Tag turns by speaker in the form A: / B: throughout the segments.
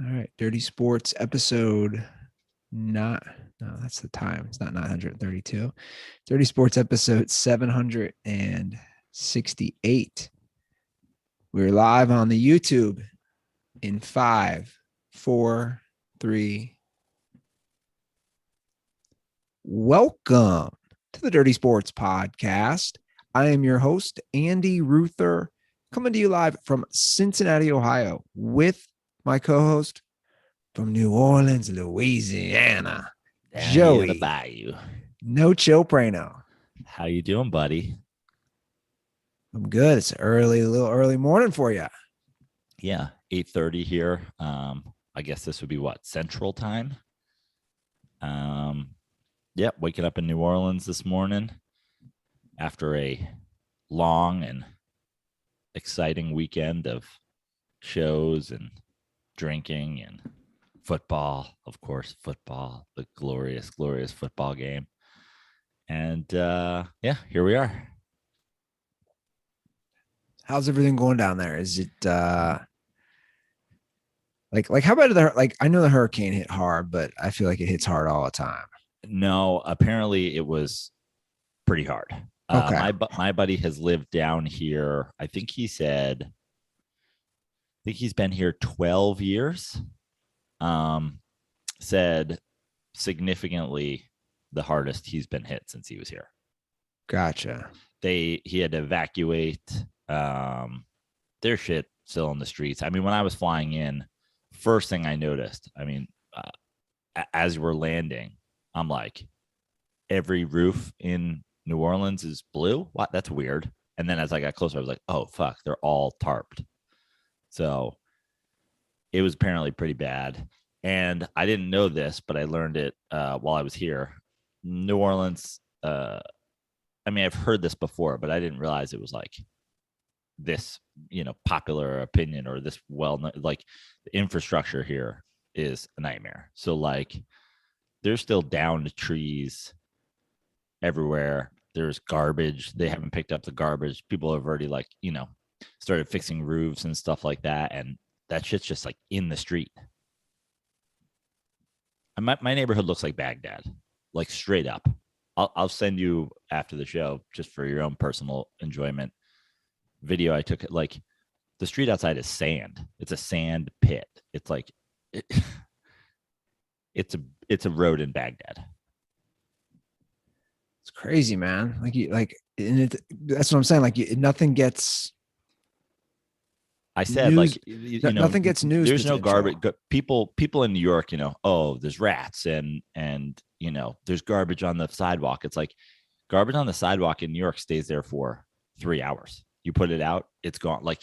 A: All right. Dirty Sports episode not no, that's the time. It's not 932. Dirty Sports episode 768. We're live on the YouTube in 5, 4, 3. Welcome to the Dirty Sports Podcast. I am your host, Andy Ruther, coming to you live from Cincinnati, Ohio, with my co-host from New Orleans, Louisiana, Joey
B: the Bayou.
A: No Chill Prano.
B: How you doing, buddy?
A: I'm good. It's a little early morning for you.
B: Yeah, 8:30 here. I guess this would be what, Central Time? Yeah, waking up in New Orleans this morning after a long and exciting weekend of shows and drinking and football, of course, football, the glorious, glorious football game. And yeah, here we are.
A: How's everything going down there? Is it like how about I know the hurricane hit hard, but I feel like it hits hard all the time.
B: No, apparently it was pretty hard.
A: Okay.
B: My buddy has lived down here. I think he's been here 12 years. Said significantly the hardest he's been hit since he was here.
A: Gotcha.
B: He had to evacuate their shit still in the streets. I mean, when I was flying in, first thing I noticed, as we're landing, I'm like, every roof in New Orleans is blue. What? That's weird. And then as I got closer, I was like, oh, fuck, they're all tarped. So it was apparently pretty bad. And I didn't know this, but I learned it while I was here. New Orleans, I've heard this before, but I didn't realize it was like this, popular opinion or this like the infrastructure here is a nightmare. So like there's still downed trees everywhere. There's garbage. They haven't picked up the garbage. People have already started fixing roofs and stuff like that. And that shit's just like in the street. And my neighborhood looks like Baghdad, like straight up. I'll send you after the show just for your own personal enjoyment. Video I took. Like the street outside is sand. It's a sand pit. It's like it's a road in Baghdad.
A: It's crazy, man. That's what I'm saying. Like nothing gets.
B: I said,
A: news,
B: like,
A: nothing gets news.
B: There's no garbage. People in New York, oh, there's rats and there's garbage on the sidewalk. It's like garbage on the sidewalk in New York stays there for 3 hours. You put it out, it's gone. Like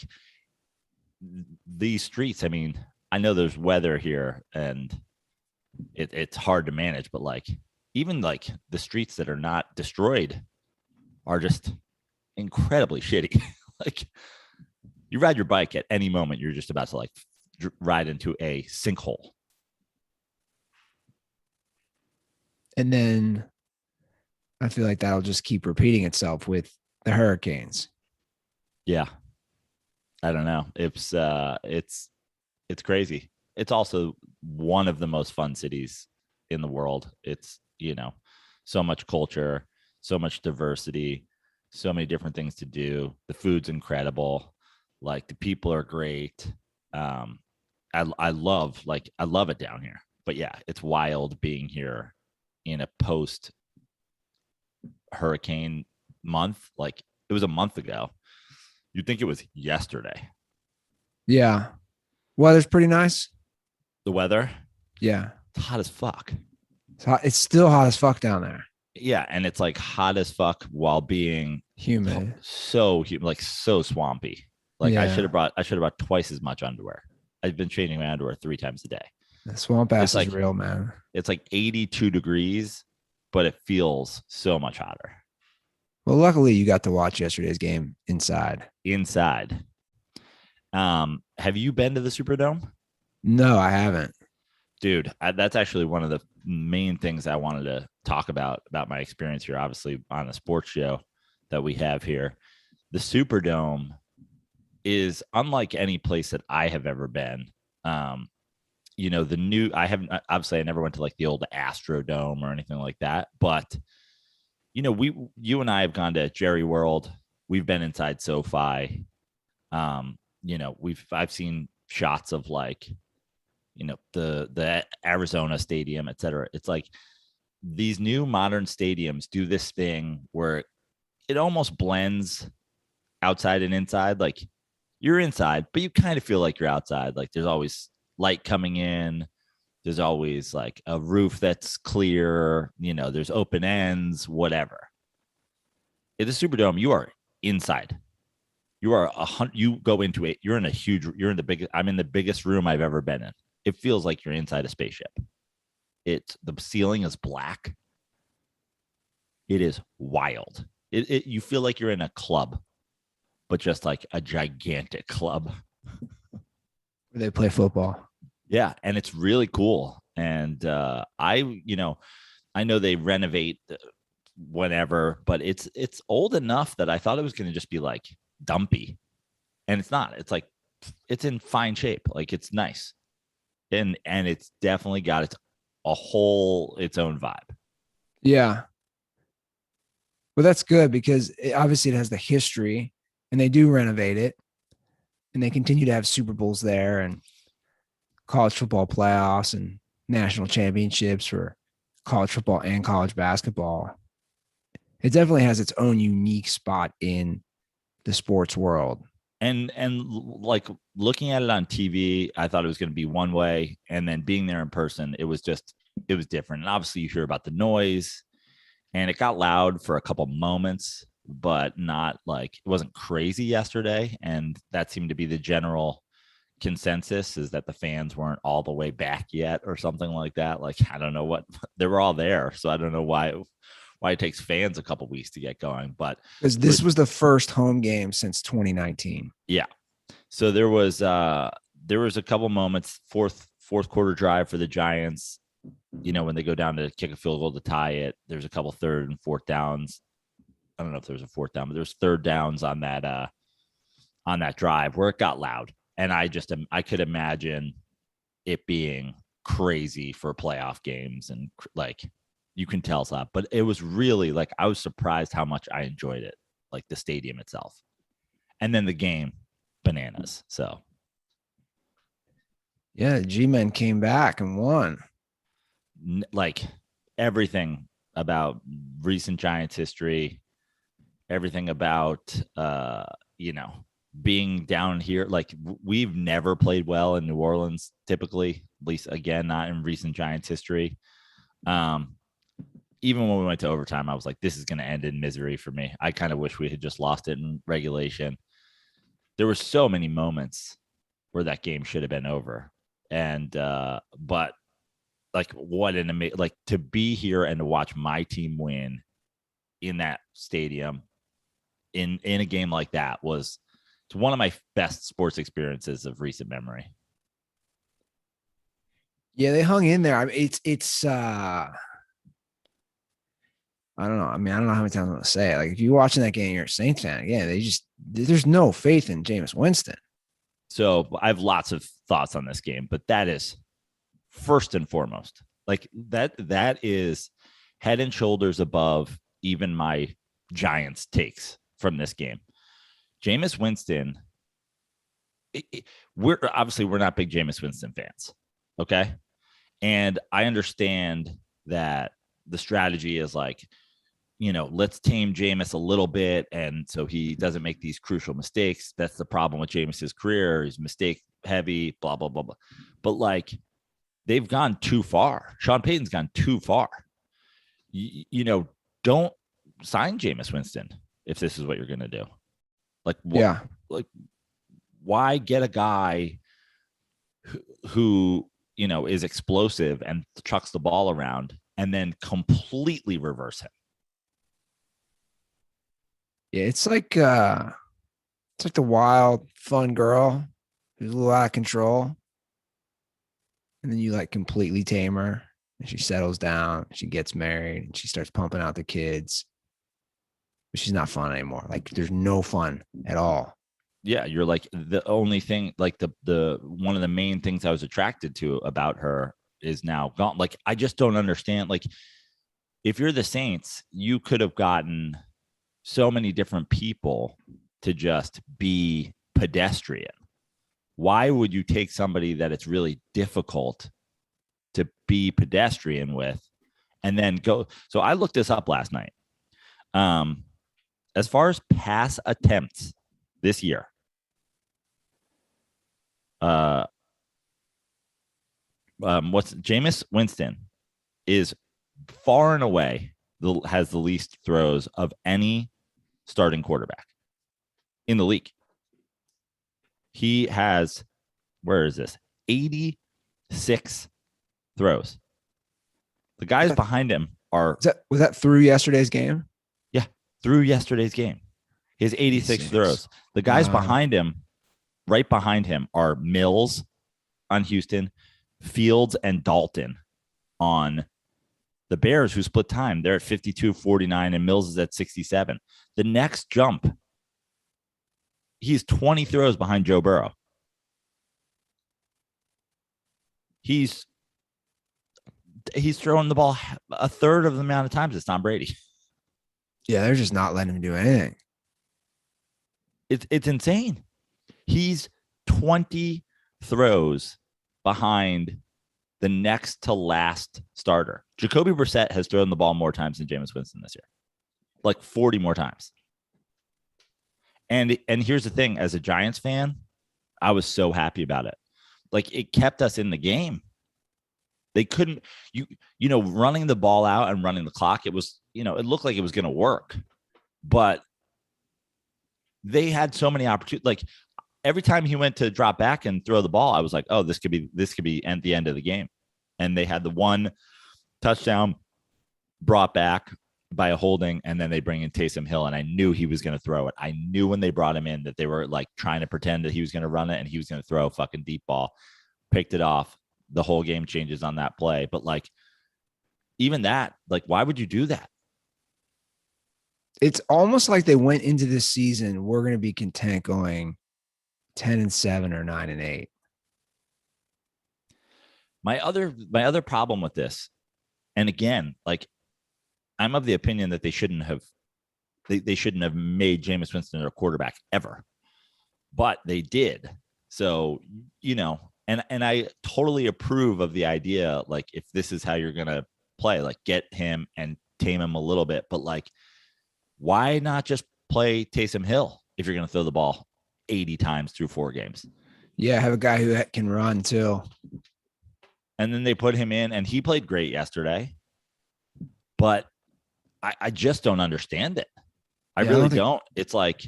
B: these streets, I mean, I know there's weather here and it's hard to manage, but like even like the streets that are not destroyed are just incredibly shitty. Like you ride your bike at any moment, you're just about to like ride into a sinkhole.
A: And then I feel like that'll just keep repeating itself with the hurricanes.
B: Yeah. I don't know. It's crazy. It's also one of the most fun cities in the world. It's, so much culture, so much diversity, so many different things to do. The food's incredible. Like the people are great. I love it down here. But yeah, it's wild being here in a post hurricane month. Like it was a month ago. You'd think it was yesterday.
A: Yeah. Weather's pretty nice.
B: The weather?
A: Yeah.
B: It's hot as fuck.
A: It's still hot as fuck down there.
B: Yeah, and it's like hot as fuck while being
A: humid.
B: So humid, like so swampy. Like yeah. I should have brought twice as much underwear. I've been changing my underwear 3 times a day.
A: The swamp ass is real, man.
B: It's like 82 degrees, but it feels so much hotter.
A: Well, luckily you got to watch yesterday's game inside.
B: Have you been to the Superdome?
A: No, I haven't.
B: Dude, that's actually one of the main things I wanted to talk about my experience here, obviously on a sports show that we have here. The Superdome is unlike any place that I have ever been. the new, I haven't, obviously I never went to like the old Astrodome or anything like that, but you and I have gone to Jerry World. We've been inside SoFi. I've seen shots of like, the Arizona stadium, et cetera. It's like these new modern stadiums do this thing where it almost blends outside and inside. Like you're inside, but you kind of feel like you're outside. Like there's always light coming in. There's always like a roof that's clear. There's open ends, whatever. At the Superdome, you are inside. You are you go into it. You're in the biggest, I'm in the biggest room I've ever been in. It feels like you're inside a spaceship. The ceiling is black. It is wild. You feel like you're in a club, but just like a gigantic club.
A: Where they play football.
B: Yeah, and it's really cool. And I know they renovate whenever, but it's old enough that I thought it was going to just be like dumpy, and it's not. It's like it's in fine shape. Like it's nice, and it's definitely got its own vibe.
A: Yeah. Well, that's good because obviously it has the history, and they do renovate it, and they continue to have Super Bowls there and college football playoffs and national championships for college football and college basketball. It definitely has its own unique spot in the sports world.
B: And like looking at it on TV, I thought it was going to be one way, and then being there in person, it was different. And obviously you hear about the noise, and it got loud for a couple moments, but not like it wasn't crazy yesterday. And that seemed to be the general consensus, is that the fans weren't all the way back yet or something like that. Like, I don't know what, they were all there. So I don't know why it takes fans a couple weeks to get going, but
A: because this was the first home game since 2019.
B: Yeah. So there was a couple moments, fourth quarter drive for the Giants, when they go down to kick a field goal to tie it. There's a couple third and fourth downs. I don't know if there was a fourth down, but there's third downs on that drive where it got loud. And I could imagine it being crazy for playoff games, and like you can tell it's loud, but it was really like, I was surprised how much I enjoyed it, like the stadium itself, and then the game, bananas. So
A: yeah, G-Men came back and won.
B: Like everything about recent Giants history, everything about being down here. Like we've never played well in New Orleans, typically, at least again, not in recent Giants history. Even when we went to overtime, I was like, this is going to end in misery for me. I kind of wish we had just lost it in regulation. There were so many moments where that game should have been over. And, but like, what an amazing, like to be here and to watch my team win in that stadium in a game like that it's one of my best sports experiences of recent memory.
A: Yeah, they hung in there. I mean, it's I don't know. I mean, I don't know how many times I'm going to say it. Like, if you're watching that game, you're a Saints fan. Again, there's no faith in Jameis Winston.
B: So I have lots of thoughts on this game, but that is first and foremost, like that is head and shoulders above even my Giants takes from this game. Jameis Winston, we're not big Jameis Winston fans. Okay. And I understand that the strategy is like, let's tame Jameis a little bit, and so he doesn't make these crucial mistakes. That's the problem with Jameis's career. He's mistake heavy, blah, blah, blah, blah. But like, they've gone too far. Sean Payton's gone too far. Don't sign Jameis Winston if this is what you're going to do. Like, why get a guy who is explosive and chucks the ball around and then completely reverse him?
A: Yeah, it's like the wild, fun girl who's a little out of control. And then you like completely tame her, and she settles down, she gets married, and she starts pumping out the kids. But she's not fun anymore. Like, there's no fun at all.
B: Yeah, you're like the only thing, like the one of the main things I was attracted to about her is now gone. Like, I just don't understand. Like, if you're the Saints, you could have gotten so many different people to just be pedestrian. Why would you take somebody that it's really difficult to be pedestrian with and then go? So I looked this up last night. As far as pass attempts this year, what's Jameis Winston is far and away has the least throws of any starting quarterback in the league. He has, where is this? 86 throws. The guys behind him are.
A: Was that through yesterday's game?
B: Yeah, through yesterday's game. He has 86 throws. The guys behind him, right behind him, are Mills on Houston, Fields and Dalton on the Bears, who split time. They're at 52-49, and Mills is at 67. The next jump, he's 20 throws behind Joe Burrow. He's throwing the ball a third of the amount of times as Tom Brady.
A: Yeah, they're just not letting him do anything.
B: It's insane. He's 20 throws behind the next to last starter. Jacoby Brissett has thrown the ball more times than Jameis Winston this year, like 40 more times. And here's the thing: as a Giants fan, I was so happy about it. Like, it kept us in the game. They couldn't, running the ball out and running the clock. It was, it looked like it was going to work, but they had so many opportunities. Like, every time he went to drop back and throw the ball, I was like, oh, this could be at the end of the game. And they had the one touchdown brought back by a holding, and then they bring in Taysom Hill, and I knew he was going to throw it. I knew when they brought him in that they were like trying to pretend that he was going to run it and he was going to throw a fucking deep ball. Picked it off. The whole game changes on that play. But like, even that, like, why would you do that?
A: It's almost like they went into this season, we're going to be content going 10-7 or 9-8.
B: My other problem with this, and again, like, I'm of the opinion that they shouldn't have made Jameis Winston their quarterback ever, but they did. So, and I totally approve of the idea. Like, if this is how you're going to play, like, get him and tame him a little bit, but like, why not just play Taysom Hill if you're going to throw the ball 80 times through 4 games?
A: Yeah, have a guy who can run too.
B: And then they put him in, and he played great yesterday. But I just don't understand it. I really don't. It's like,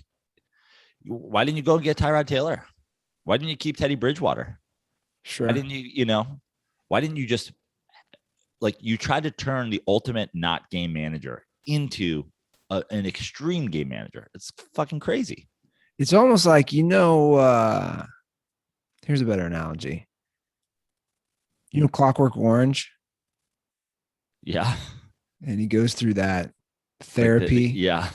B: why didn't you go and get Tyrod Taylor? Why didn't you keep Teddy Bridgewater?
A: Sure.
B: Why didn't why didn't you just, like, you tried to turn the ultimate not game manager into an extreme game manager. It's fucking crazy.
A: It's almost like, here's a better analogy. Clockwork Orange?
B: Yeah.
A: And he goes through that therapy.
B: Yeah.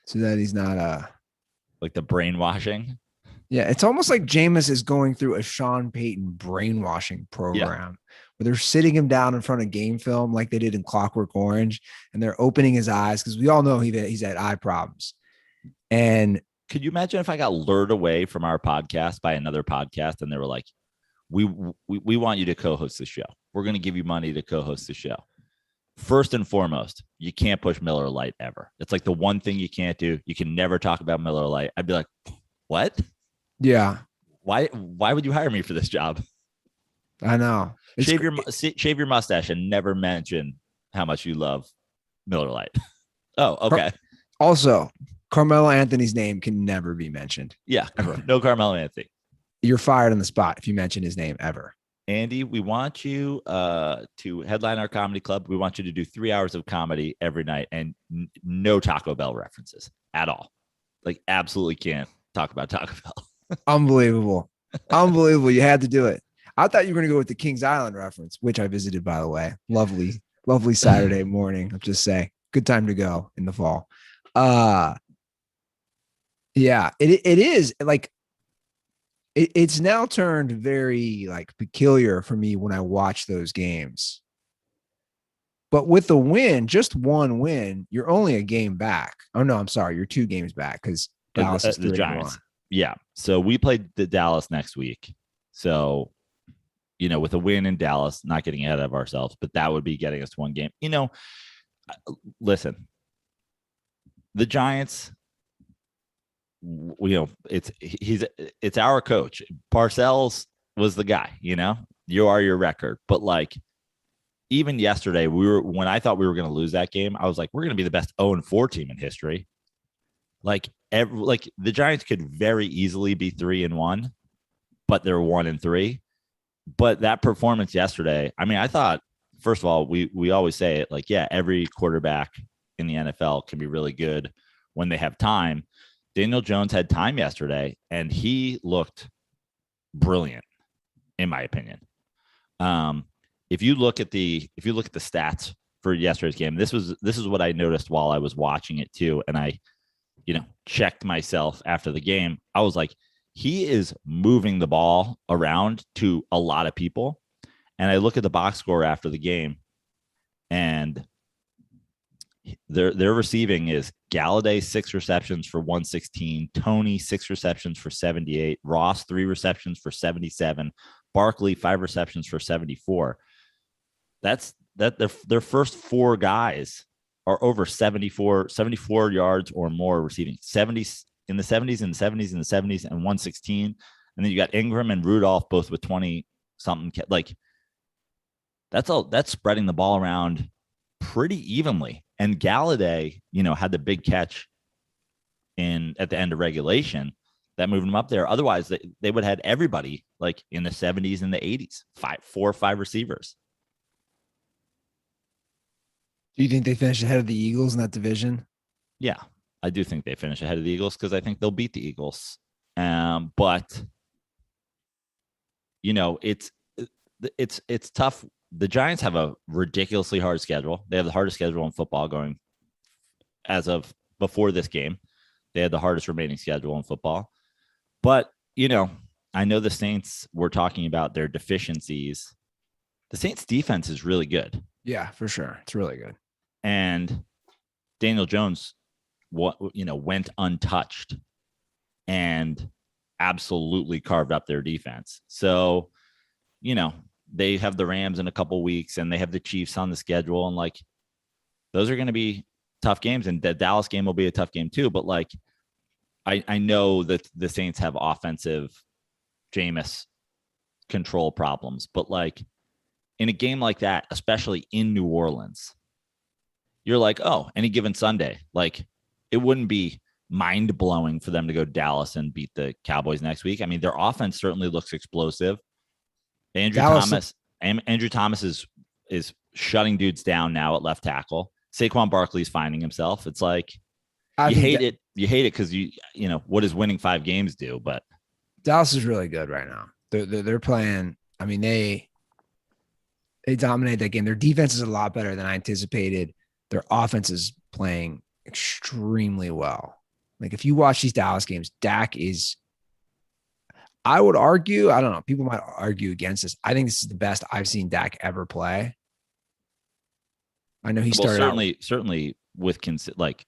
A: So that he's not
B: like the brainwashing.
A: Yeah. It's almost like Jameis is going through a Sean Payton brainwashing program where they're sitting him down in front of game film like they did in Clockwork Orange, and they're opening his eyes because we all know he's had eye problems. And
B: could you imagine if I got lured away from our podcast by another podcast and they were like, we want you to co-host the show. We're going to give you money to co-host the show. First and foremost, you can't push Miller Lite ever. It's like the one thing you can't do. You can never talk about Miller Lite. I'd be like, what?
A: Yeah.
B: Why would you hire me for this job?
A: I know.
B: Shave your mustache and never mention how much you love Miller Lite. Oh, okay.
A: Also, Carmelo Anthony's name can never be mentioned.
B: Yeah.
A: Ever.
B: No Carmelo Anthony.
A: You're fired on the spot if you mention his name ever.
B: Andy, we want you to headline our comedy club. We want you to do 3 hours of comedy every night and no Taco Bell references at all. Like, absolutely can't talk about Taco Bell.
A: Unbelievable. Unbelievable. You had to do it. I thought you were going to go with the Kings Island reference, which I visited, by the way. Lovely, lovely Saturday morning. I'll just say, good time to go in the fall. Yeah, it is like it's now turned very like peculiar for me when I watch those games. But with the win, just one win, you're only a game back. Oh no, I'm sorry, you're 2 games back because Dallas is
B: The
A: 3-1.
B: Giants. Yeah. So we played the Dallas next week. So, with a win in Dallas, not getting ahead of ourselves, but that would be getting us to 1 game. Listen, the Giants, it's our coach. Parcells was the guy, you are your record. But like, even yesterday, when I thought we were going to lose that game, I was like, we're going to be the best 0-4 team in history. Like the Giants could very easily be 3-1, but they're 1-3. But that performance yesterday, I mean, I thought, first of all, we always say it like, yeah, every quarterback in the NFL can be really good when they have time. Daniel Jones had time yesterday, and he looked brilliant, in my opinion. If you look at the stats for yesterday's game, this is what I noticed while I was watching it too, and I, checked myself after the game. I was like, he is moving the ball around to a lot of people, and I look at the box score after the game, and their receiving is Galladay 6 receptions for 116, Tony 6 receptions for 78, Ross 3 receptions for 77, Barkley 5 receptions for 74. That's their first 4 guys are over 74 yards or more receiving, 70s in the 70s and 70s and the 70s and 116. And then you got Ingram and Rudolph both with 20 something. Like, that's spreading the ball around pretty evenly. And Galladay, had the big catch at the end of regulation that moved him up there. Otherwise, they would have had everybody like in the 70s and the 80s, 4 or 5 receivers.
A: Do you think they finish ahead of the Eagles in that division?
B: Yeah, I do think they finish ahead of the Eagles because I think they'll beat the Eagles. But it's tough. The Giants have a ridiculously hard schedule. They have the hardest schedule in football going as of before this game. They had the hardest remaining schedule in football. But, I know the Saints were talking about their deficiencies. The Saints defense is really good.
A: Yeah, for sure. It's really good.
B: And Daniel Jones, went untouched and absolutely carved up their defense. So, they have the Rams in a couple weeks, and they have the Chiefs on the schedule, and like, those are going to be tough games, and the Dallas game will be a tough game too. But like, I know that the Saints have offensive Jameis control problems, but like, in a game like that, especially in New Orleans, you're like, oh, any given Sunday, like, it wouldn't be mind blowing for them to go to Dallas and beat the Cowboys next week. I mean, their offense certainly looks explosive. Andrew Thomas is shutting dudes down now at left tackle. Saquon Barkley's finding himself. It's like, you hate it because what does winning 5 games do? But
A: Dallas is really good right now. They're playing. I mean, they dominate that game. Their defense is a lot better than I anticipated. Their offense is playing extremely well. Like, if you watch these Dallas games, Dak is, I would argue, I don't know, people might argue against this. I think this is the best I've seen Dak ever play. I know he started
B: certainly with like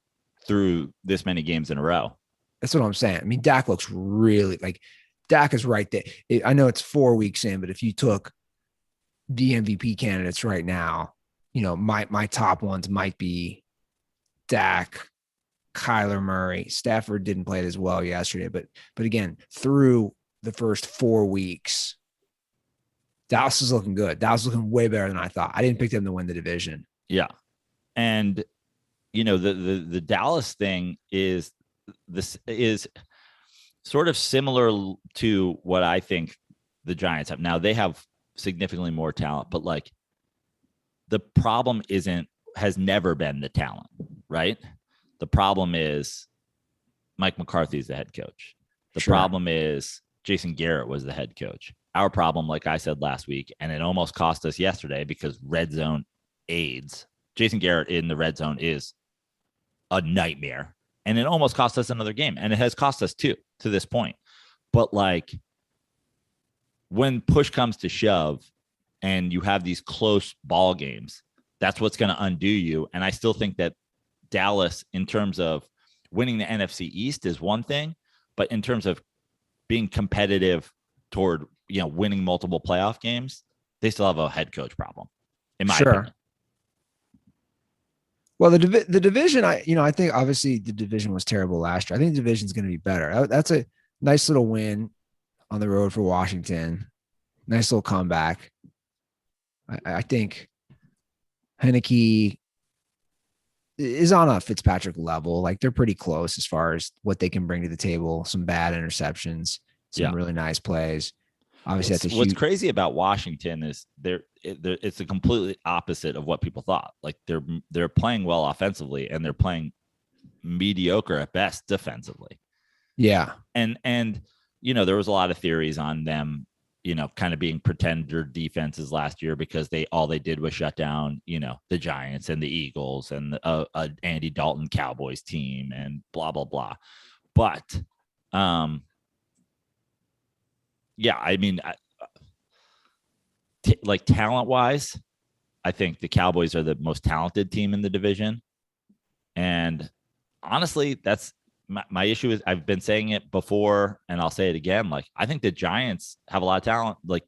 B: through this many games in a row.
A: That's what I'm saying. I mean, Dak looks really like Dak is right there. I know it's 4 weeks in, but if you took the MVP candidates right now, my top ones might be Dak, Kyler Murray. Stafford didn't play it as well yesterday, but again, through the first 4 weeks, Dallas is looking good. Dallas is looking way better than I thought. I didn't pick them to win the division.
B: Yeah. And the Dallas thing is sort of similar to what I think the Giants have. Now, they have significantly more talent, but like, the problem has never been the talent, right? The problem is Mike McCarthy's the head coach. The problem is Jason Garrett was the head coach. Our problem, like I said last week, and it almost cost us yesterday because red zone aids. Jason Garrett in the red zone is a nightmare. and it almost cost us another game, and it has cost us two to this point. But like when push comes to shove and you have these close ball games, that's what's going to undo you. And I still think that Dallas, in terms of winning the NFC East, is one thing, but in terms of being competitive toward, winning multiple playoff games, they still have a head coach problem, in my opinion.
A: Well, the division, I think obviously the division was terrible last year. I think the division is going to be better. That's a nice little win on the road for Washington. Nice little comeback. I think Heineke is on a Fitzpatrick level. Like they're pretty close as far as what they can bring to the table. Some bad interceptions, some really nice plays. Obviously,
B: what's crazy about Washington is it's a completely opposite of what people thought. Like they're playing well offensively and they're playing mediocre at best defensively.
A: Yeah.
B: And there was a lot of theories on them, kind of being pretender defenses last year because all they did was shut down, the Giants and the Eagles and Andy Dalton Cowboys team and blah, blah, blah. But, I mean, like talent wise, I think the Cowboys are the most talented team in the division. And honestly, that's my issue is I've been saying it before and I'll say it again. Like, I think the Giants have a lot of talent. Like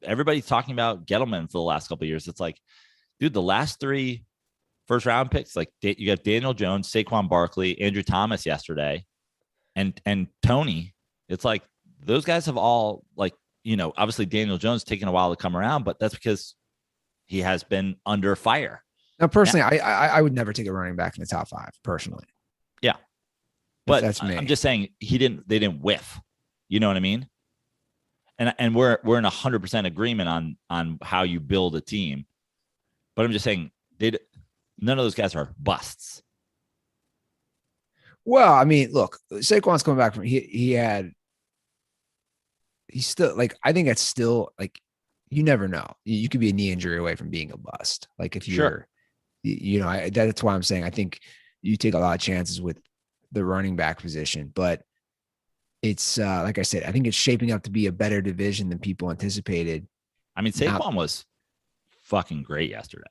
B: everybody's talking about Gettleman for the last couple of years. It's like, dude, the last 3 first round picks, like you got Daniel Jones, Saquon Barkley, Andrew Thomas yesterday, and Tony. It's like those guys have all like, obviously Daniel Jones taking a while to come around, but that's because he has been under fire.
A: Now, personally, I would never take a running back in the top 5 personally.
B: Yeah. But
A: that's me.
B: I'm just saying they didn't whiff. You know what I mean? And we're in 100% agreement on how you build a team. But I'm just saying none of those guys are busts.
A: Well, I mean, look, Saquon's coming back from he's still like, I think it's still like, you never know. You could be a knee injury away from being a bust. Like if you're, that's why I'm saying, I think you take a lot of chances with the running back position, but it's like I said, I think it's shaping up to be a better division than people anticipated.
B: I mean, Saquon was fucking great yesterday.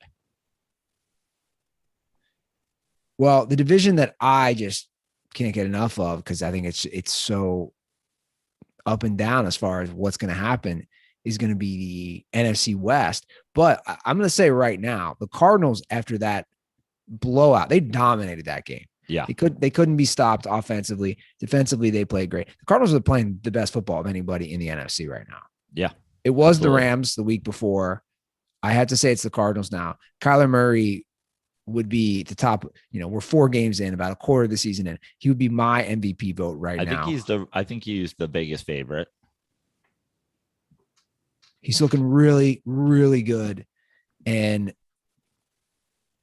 A: Well, the division that I just can't get enough of, because I think it's so up and down as far as what's going to happen, is going to be the NFC West. But I'm going to say right now, the Cardinals, after that blowout, they dominated that game.
B: Yeah.
A: They couldn't be stopped offensively. Defensively, they played great. The Cardinals are playing the best football of anybody in the NFC right now.
B: Yeah.
A: It was absolutely the Rams the week before. I had to say it's the Cardinals now. Kyler Murray would be the top, we're 4 games in, about a quarter of the season in. He would be my MVP vote right now.
B: I think he's the biggest favorite.
A: He's looking really, really good. And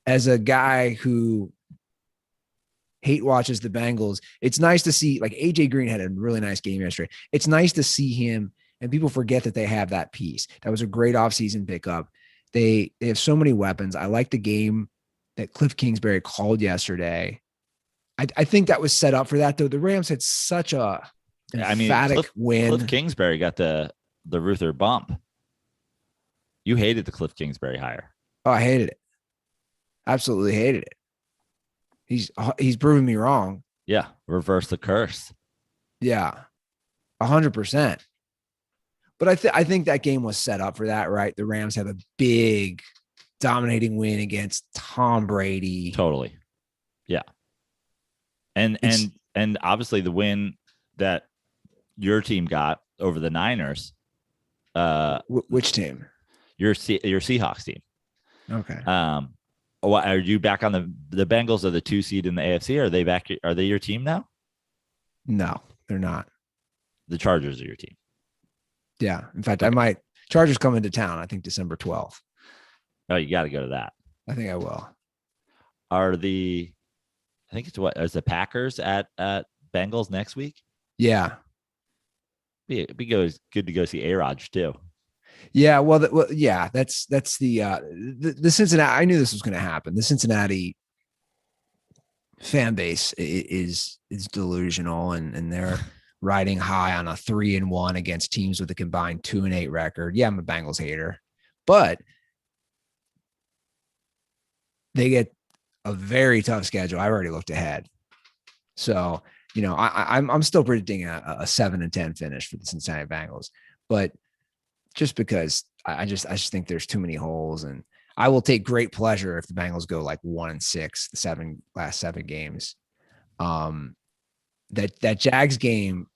A: as a guy who hate watches the Bengals, it's nice to see, like, AJ Green had a really nice game yesterday. It's nice to see him, and people forget that they have that piece. That was a great offseason pickup. They have so many weapons. I like the game that Cliff Kingsbury called yesterday. I think that was set up for that, though. The Rams had such a emphatic win.
B: Cliff Kingsbury got the Ruther bump. You hated the Cliff Kingsbury hire.
A: Oh, I hated it. Absolutely hated it. He's proven me wrong.
B: Yeah. Reverse the curse.
A: Yeah. 100%. But I think that game was set up for that, right? The Rams have a big dominating win against Tom Brady.
B: Totally. Yeah. And obviously the win that your team got over the Niners.
A: Which team?
B: Your Seahawks team.
A: Okay.
B: Are you back on the Bengals are the 2 seed in the AFC? Are they back? Are they your team now?
A: No, they're not.
B: The Chargers are your team.
A: Yeah. In fact, okay. Chargers come into town, I think December 12th.
B: Oh, you got to go to that.
A: I think I will.
B: I think it's is the Packers at Bengals next week?
A: Yeah.
B: It'd be good to go see A-Rod too.
A: Yeah, that's the Cincinnati. I knew this was going to happen. The Cincinnati fan base is delusional, and they're riding high on a 3-1 against teams with a combined 2-8 record. Yeah, I'm a Bengals hater, but they get a very tough schedule. I already looked ahead. So, I'm still predicting a 7-10 finish for the Cincinnati Bengals, but just because I just think there's too many holes, and I will take great pleasure if the Bengals go like 1-6, the last 7 games. That Jags game,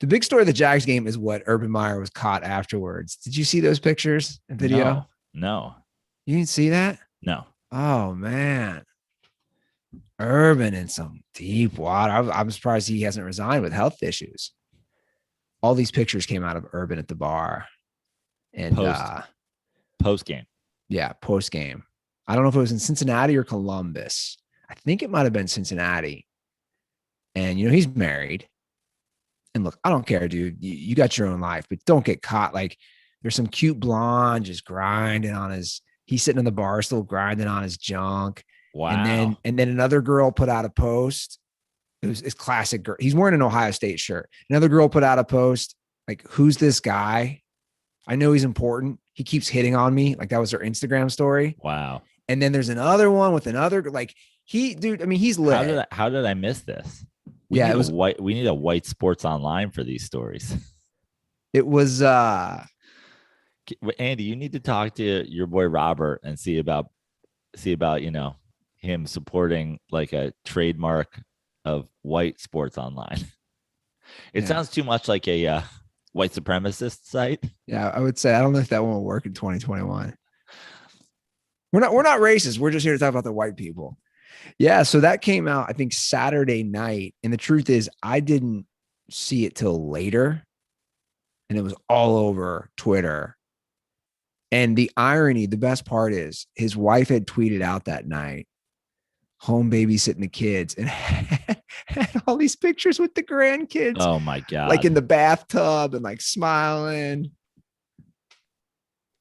A: the big story of the Jags game is what Urban Meyer was caught afterwards. Did you see those pictures and video?
B: No.
A: You didn't see that?
B: No.
A: Oh man. Urban in some deep water. I'm surprised he hasn't resigned with health issues. All these pictures came out of Urban at the bar. And
B: post game.
A: Yeah, post game. I don't know if it was in Cincinnati or Columbus. I think it might have been Cincinnati. And he's married. And look, I don't care, dude. You got your own life, but don't get caught. Like, there's some cute blonde just grinding on he's sitting in the bar still grinding on his junk.
B: Wow.
A: And then another girl put out a post. It's classic girl. He's wearing an Ohio State shirt. Another girl put out a post like, who's this guy? I know he's important. He keeps hitting on me. Like, that was her Instagram story.
B: Wow.
A: And then there's another one with another, like, he's lit.
B: How did I miss this? We need a white sports online for these stories.
A: It was
B: Andy, you need to talk to your boy Robert and see about him supporting like a trademark of white sports online. It sounds too much like a white supremacist site.
A: Yeah, I would say, I don't know if that one will work in 2021. We're not racist. We're just here to talk about the white people. Yeah, so that came out, I think, Saturday night. And the truth is, I didn't see it till later. And it was all over Twitter. And the irony, the best part is, his wife had tweeted out that night, home babysitting the kids, and had all these pictures with the grandkids.
B: Oh my God.
A: Like in the bathtub and like smiling.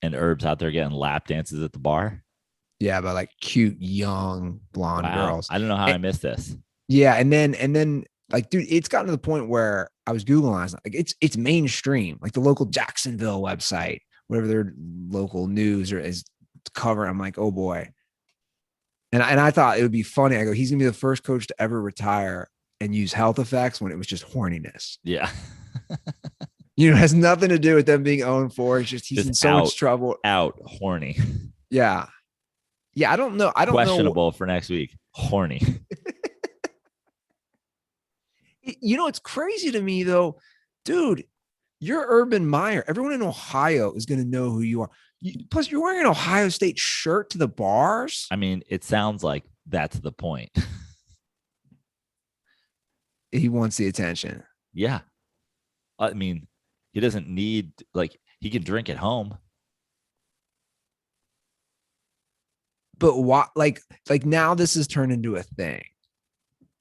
B: And Herb's out there getting lap dances at the bar.
A: Yeah, but like cute, young, blonde girls.
B: I don't know how I missed this.
A: Yeah. And then like, dude, it's gotten to the point where I was Googling last night. Like, it's mainstream, like the local Jacksonville website, whatever their local news is covering. I'm like, oh boy. And I thought it would be funny. I go, he's gonna be the first coach to ever retire and use health effects when it was just horniness.
B: Yeah.
A: It has nothing to do with them being 0-4. It's just he's in so much trouble.
B: Out horny.
A: Yeah. Yeah, I don't know.
B: Questionable for next week. Horny.
A: It's crazy to me though, dude. You're Urban Meyer. Everyone in Ohio is going to know who you are. Plus, you're wearing an Ohio State shirt to the bars.
B: I mean, it sounds like that's the point.
A: He wants the attention.
B: Yeah. I mean, he doesn't need, like, he can drink at home.
A: But what, like now this has turned into a thing,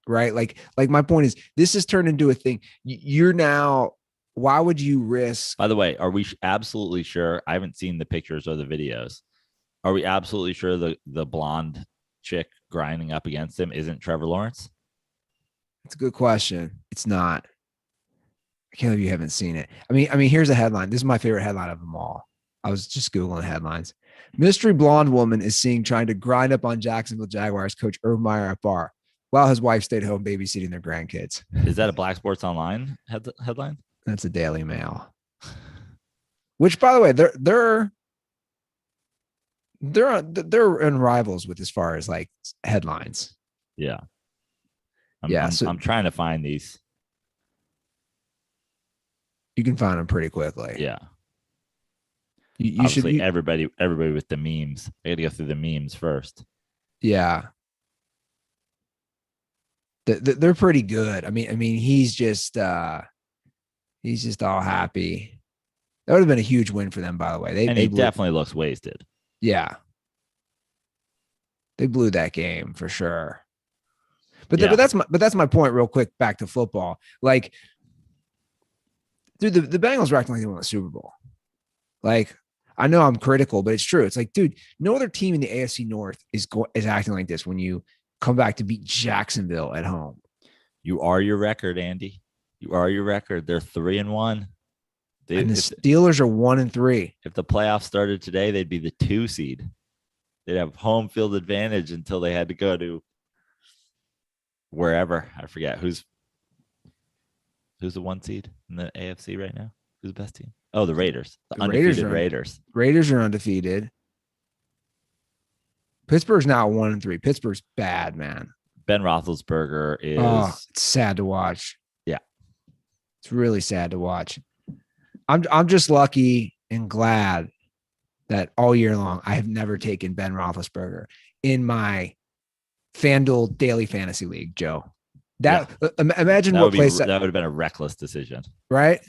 A: right? Like my point is, this has turned into a thing. You're now, why would you risk?
B: By the way, are we absolutely sure? I haven't seen the pictures or the videos. Are we absolutely sure the blonde chick grinding up against him isn't Trevor Lawrence?
A: That's a good question. It's not. I can't believe you haven't seen it. I mean, here's a headline. This is my favorite headline of them all. I was just Googling headlines. Mystery blonde woman is seen trying to grind up on Jacksonville Jaguars coach Urban Meyer at bar while his wife stayed home babysitting their grandkids.
B: Is that a Black Sports Online headline?
A: That's a Daily Mail. Which, by the way, they're in rivals with as far as like headlines.
B: Yeah. I'm trying to find these.
A: You can find them pretty quickly.
B: Yeah.
A: You should.
B: Everybody with the memes. I got to go through the memes first.
A: Yeah. They're pretty good. I mean, he's just all happy. That would have been a huge win for them, by the way.
B: He definitely looks wasted.
A: Yeah. They blew that game for sure. But that's my point real quick, back to football. Like, dude, the Bengals were acting like they won the Super Bowl. Like, I know I'm critical, but it's true. It's like, dude, no other team in the AFC North is acting like this when you come back to beat Jacksonville at home.
B: You are your record, Andy. You are your record. They're 3-1.
A: And the Steelers are 1-3.
B: If the playoffs started today, they'd be the 2 seed. They'd have home field advantage until they had to go to wherever. I forget who's the 1 seed in the AFC right now. Who's the best team? Oh, the Raiders. The undefeated Raiders.
A: Raiders are undefeated. Pittsburgh's now 1-3. Pittsburgh's bad, man.
B: Ben Roethlisberger is.
A: It's sad to watch.
B: Yeah,
A: it's really sad to watch. I'm just lucky and glad that all year long I have never taken Ben Roethlisberger in my FanDuel daily fantasy league, Joe. Imagine what place
B: that would have been a reckless decision,
A: right?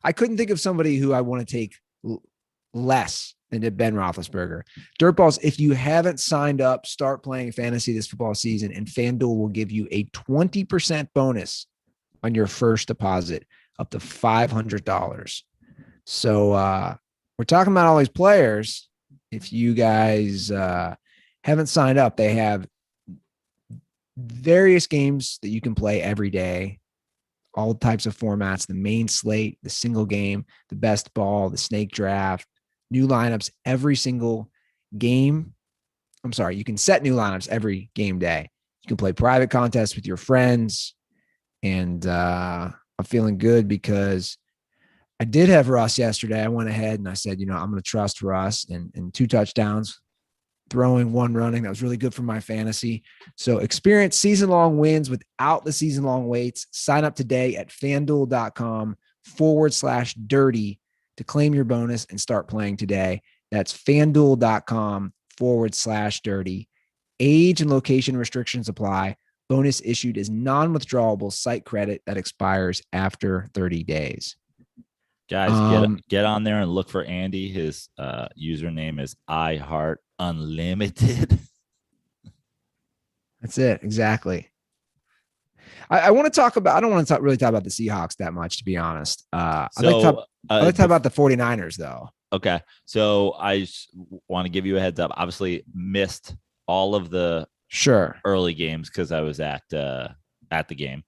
A: I couldn't think of somebody who I want to take less than Ben Roethlisberger. Dirtballs, if you haven't signed up, start playing fantasy this football season, and FanDuel will give you a 20% bonus on your first deposit up to $500. So we're talking about all these players. If you guys haven't signed up, they have various games that you can play every day, all types of formats, the main slate, the single game, the best ball, the snake draft, new lineups every single game. I'm sorry, you can set new lineups every game day. You can play private contests with your friends. And I'm feeling good because I did have Russ yesterday. I went ahead and I said, I'm going to trust Russ and 2 touchdowns, throwing, 1 running. That was really good for my fantasy. So experience season-long wins without the season-long waits. Sign up today at FanDuel.com/dirty to claim your bonus and start playing today. That's FanDuel.com/dirty. Age and location restrictions apply. Bonus issued is non-withdrawable site credit that expires after 30 days.
B: Guys, get on there and look for Andy. His username is iHeartUnlimited.
A: That's it. Exactly. I want to talk about, I don't want to really talk about the Seahawks that much, to be honest. I'd like to talk about the 49ers, though.
B: Okay. So I want to give you a heads up. Obviously missed all of the early games because I was at the game.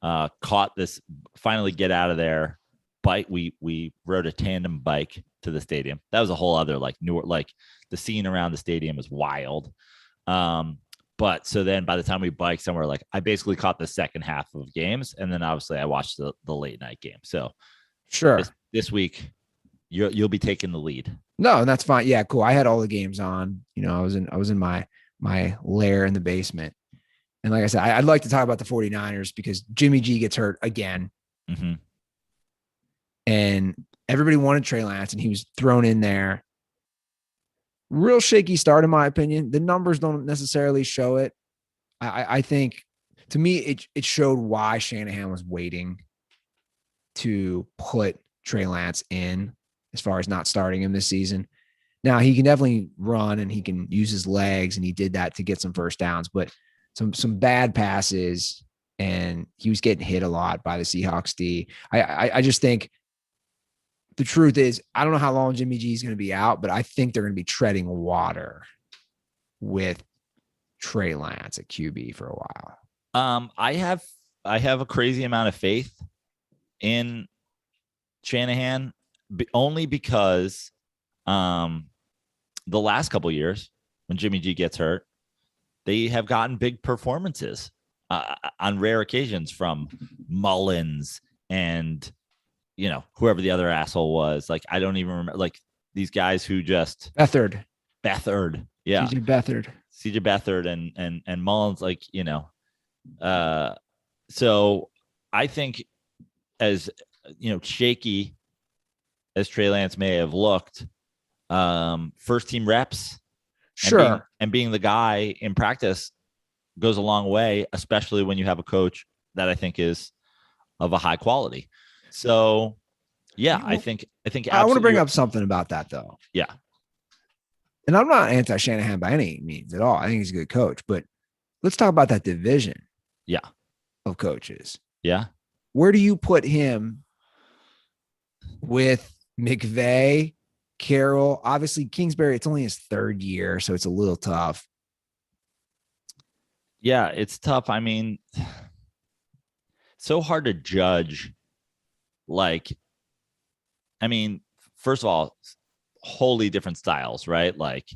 B: Caught this, finally get out of there. Bike. We rode a tandem bike to the stadium. That was a whole other the scene around the stadium is wild. But so then by the time we biked somewhere, I basically caught the second half of games. And then obviously I watched the late night game. So this week you'll be taking the lead.
A: No, and that's fine. Yeah, cool. I had all the games on, I was in my lair in the basement. And like I said, I'd like to talk about the 49ers because Jimmy G gets hurt again.
B: Mm-hmm.
A: And everybody wanted Trey Lance and he was thrown in there. Real shaky start, in my opinion. The numbers don't necessarily show it. I think, to me, it showed why Shanahan was waiting to put Trey Lance in as far as not starting him this season. Now, he can definitely run and he can use his legs, and he did that to get some first downs, but some bad passes, and he was getting hit a lot by the Seahawks D. I just think the truth is, I don't know how long Jimmy G is going to be out, but I think they're going to be treading water with Trey Lance at QB for a while.
B: I have a crazy amount of faith in Shanahan, only because the last couple of years when Jimmy G gets hurt, they have gotten big performances on rare occasions from Mullins and whoever the other asshole was. I don't even remember, these guys who just
A: Beathard.
B: Yeah.
A: CJ
B: Beathard and Mullins, so I think as shaky as Trey Lance may have looked, first team reps and being the guy in practice goes a long way, especially when you have a coach that I think is of a high quality. So yeah, I think
A: I want to bring up something about that, though.
B: Yeah.
A: And I'm not anti Shanahan by any means at all. I think he's a good coach, but let's talk about that division.
B: Yeah.
A: Of coaches.
B: Yeah.
A: Where do you put him with McVay, Carroll? Obviously, Kingsbury, it's only his 3rd year, so it's a little tough.
B: Yeah, it's tough. I mean, so hard to judge. Like, I mean, first of all, wholly different styles, right? Like,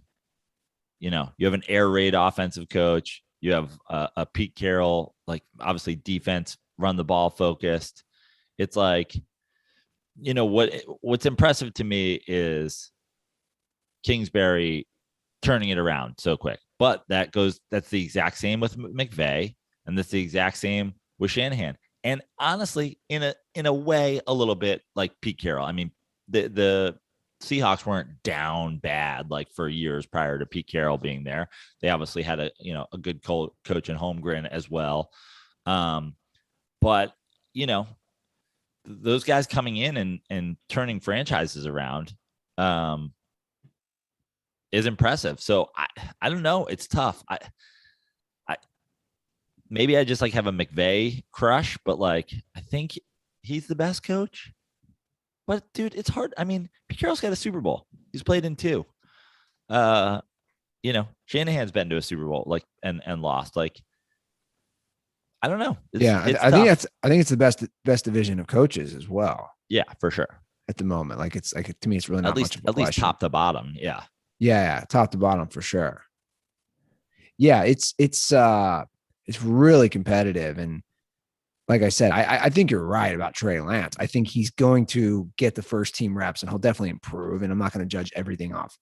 B: you have an air raid offensive coach. You have a Pete Carroll, like obviously defense, run the ball focused. It's like, what's impressive to me is Kingsbury turning it around so quick. But that's the exact same with McVay, and that's the exact same with Shanahan. And honestly, in a way, a little bit like Pete Carroll. I mean, the Seahawks weren't down bad like for years prior to Pete Carroll being there. They obviously had a good coach in Holmgren as well. But you know, those guys coming in and turning franchises around is impressive. So I don't know. It's tough. I maybe I just like have a McVay crush, but like I think he's the best coach. But dude, it's hard. I mean, Pete Carroll's got a Super Bowl. He's played in two. Uh, Shanahan's been to a Super Bowl like and lost. Like, I don't know. It's
A: I think
B: tough.
A: it's the best division of coaches as well
B: Yeah, for sure.
A: at the moment. Like it's like to me, it's really
B: At
A: not much
B: least
A: of a
B: at least
A: question.
B: top to bottom. Yeah.
A: Yeah, top to bottom for sure. Yeah, it's really competitive, and like I said, I think you're right about Trey Lance. I think he's going to get the first team reps, and he'll definitely improve. And I'm not going to judge everything off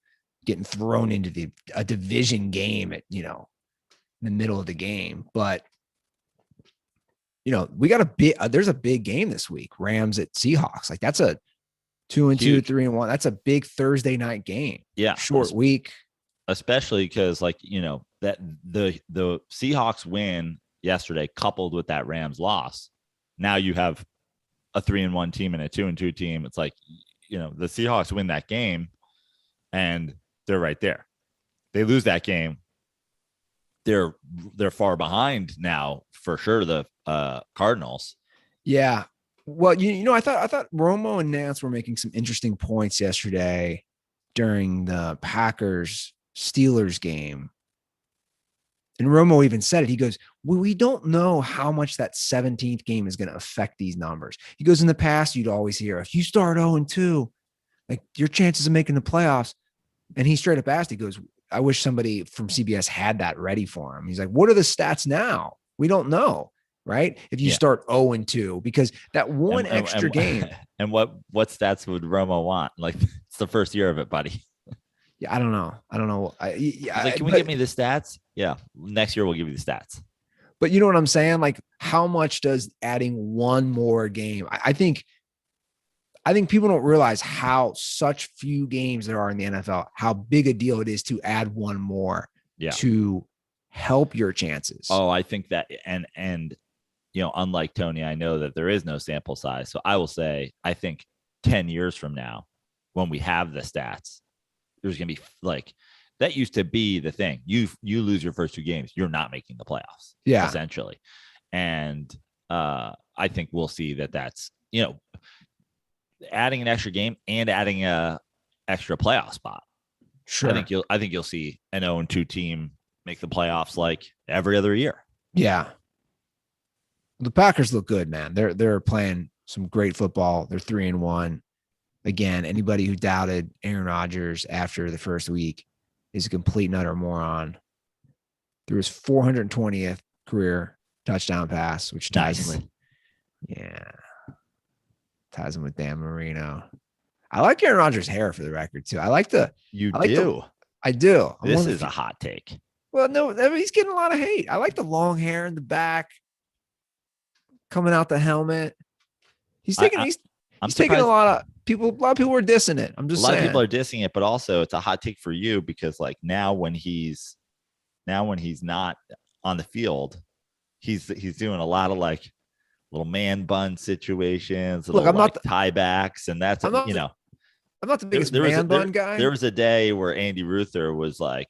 A: getting thrown into a division game at in the middle of the game, but we got there's a big game this week. Rams at Seahawks. Like that's a 2-2,
B: Huge.
A: 3-1. That's a big Thursday night game.
B: Yeah.
A: Short week.
B: Especially because like that the Seahawks win yesterday coupled with that Rams loss, now you have a 3-1 team and a 2-2 team. It's like the Seahawks win that game and they're right there. They lose that game, they're far behind now for sure, the Cardinals.
A: Yeah. Well, I thought Romo and Nance were making some interesting points yesterday during the Packers Steelers game. And Romo even said it. He goes, well, we don't know how much that 17th game is going to affect these numbers. He goes, in the past, you'd always hear, if you start 0-2, like your chances of making the playoffs. And he straight up asked, he goes, I wish somebody from CBS had that ready for him. He's like, what are the stats now? We don't know. Right. If you start 0-2, because that one extra game.
B: And what stats would Romo want? Like, it's the first year of it, buddy.
A: Yeah, I don't know.
B: Can we get me the stats? Yeah. Next year we'll give you the stats.
A: But you know what I'm saying? Like, how much does adding one more game? I think people don't realize how such few games there are in the NFL, how big a deal it is to add one more to help your chances.
B: Oh, I think that and unlike Tony, I know that there is no sample size. So I will say, I think 10 years from now, when we have the stats, there's going to be like, that used to be the thing. You lose your first two games, you're not making the playoffs.
A: Yeah.
B: Essentially. And I think we'll see that's, adding an extra game and adding a extra playoff spot.
A: Sure.
B: I think you'll see an 0-2 team make the playoffs like every other year.
A: Yeah. The Packers look good, man. They're playing some great football. They're 3-1. Again, anybody who doubted Aaron Rodgers after the first week is a complete and utter moron. Through his 420th career touchdown pass, which ties him with Dan Marino. I like Aaron Rodgers' hair, for the record, too. I do.
B: This is a hot take.
A: Well, no, he's getting a lot of hate. I like the long hair in the back coming out the helmet. He's taking a lot of people. A lot of people are dissing it. I'm just saying.
B: A lot of people are dissing it, but also it's a hot take for you because like now when he's not on the field, he's doing a lot of like little man bun situations, tiebacks, and that's I'm not
A: the biggest man bun guy.
B: There was a day where Andy Ruther was like,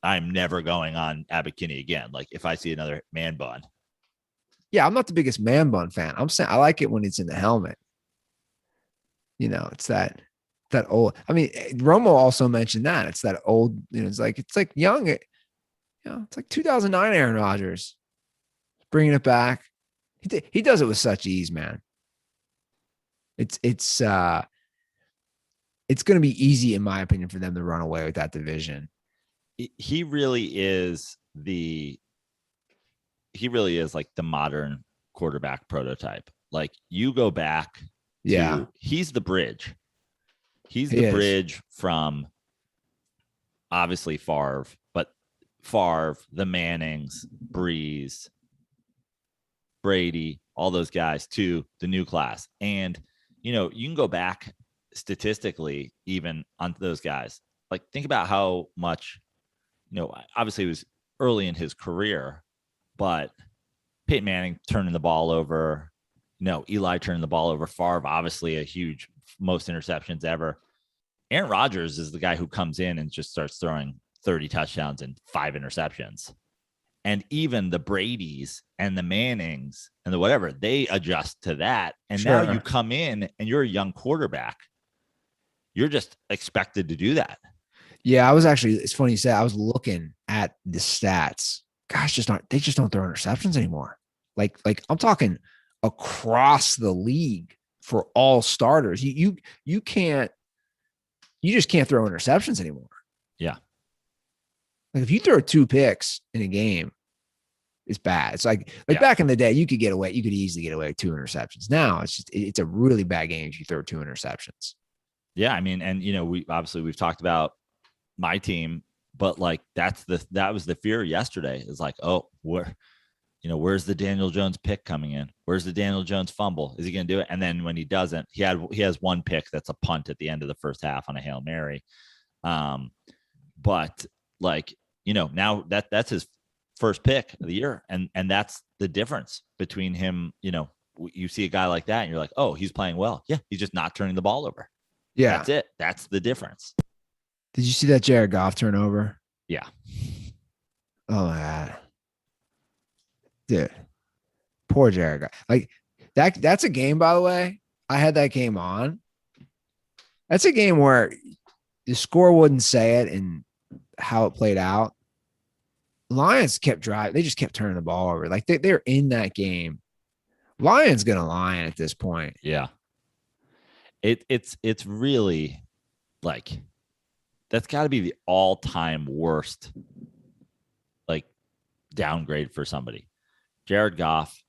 B: "I'm never going on Abercrombie again. Like if I see another man bun."
A: Yeah, I'm not the biggest man bun fan. I'm saying I like it when it's in the helmet. It's that old. I mean, Romo also mentioned that it's that old. It's like young. Yeah, it's like 2009 Aaron Rodgers bringing it back. He does it with such ease, man. It's going to be easy, in my opinion, for them to run away with that division.
B: He really is like the modern quarterback prototype. Like you go back to, he's the bridge. He's the bridge from obviously Favre, but Favre, the Mannings, Breeze, Brady, all those guys to the new class. And, you can go back statistically even on those guys. Like think about how much, obviously it was early in his career, but Peyton Manning turning the ball over, Eli turning the ball over, Favre, obviously a huge, most interceptions ever. Aaron Rodgers is the guy who comes in and just starts throwing 30 touchdowns and 5 interceptions. And even the Bradys and the Mannings and the whatever, they adjust to that. And now you come in and you're a young quarterback. You're just expected to do that.
A: Yeah, it's funny you said, I was looking at the stats. Gosh, they just don't throw interceptions anymore. Like I'm talking across the league for all starters. You just can't throw interceptions anymore.
B: Yeah.
A: Like if you throw 2 picks in a game, it's bad. It's like back in the day, you could easily get away with 2 interceptions. Now it's a really bad game if you throw 2 interceptions.
B: Yeah. I mean, and we've talked about my team, but like that was the fear yesterday. Is like, oh, where's the Daniel Jones pick coming in? Where's the Daniel Jones fumble? Is he going to do it? And then when he doesn't, he has 1 pick that's a punt at the end of the first half on a Hail Mary. But like, now that's his first pick of the year. And that's the difference between him. You see a guy like that and you're like, oh, he's playing well. Yeah. He's just not turning the ball over.
A: Yeah.
B: That's it. That's the difference.
A: Did you see that Jared Goff turnover?
B: Yeah.
A: Oh my God. Dude. Poor Jared Goff. Like that's a game, by the way. I had that game on. That's a game where the score wouldn't say it and how it played out. Lions kept driving. They just kept turning the ball over. Like they're in that game. Lions gonna lion at this point.
B: Yeah. It's really like that's got to be the all-time worst like downgrade for somebody. Jared Goff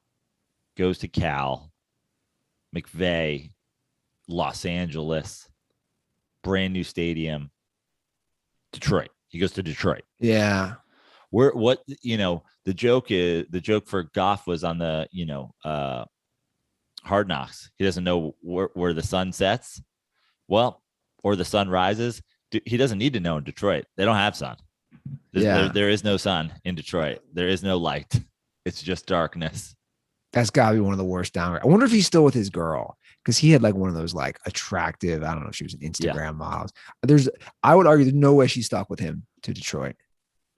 B: goes to Cal, McVay, Los Angeles, brand new stadium, Detroit. He goes to Detroit.
A: Yeah.
B: The joke for Goff was on the, Hard Knocks. He doesn't know where the sun sets. Well, or the sun rises. He doesn't need to know in Detroit. They don't have sun. There is no sun in Detroit. There is no light. It's just darkness.
A: That's got to be one of the worst downgrades. I wonder if he's still with his girl, because he had like one of those like attractive, I don't know if she was an Instagram models. I would argue there's no way she stuck with him to Detroit.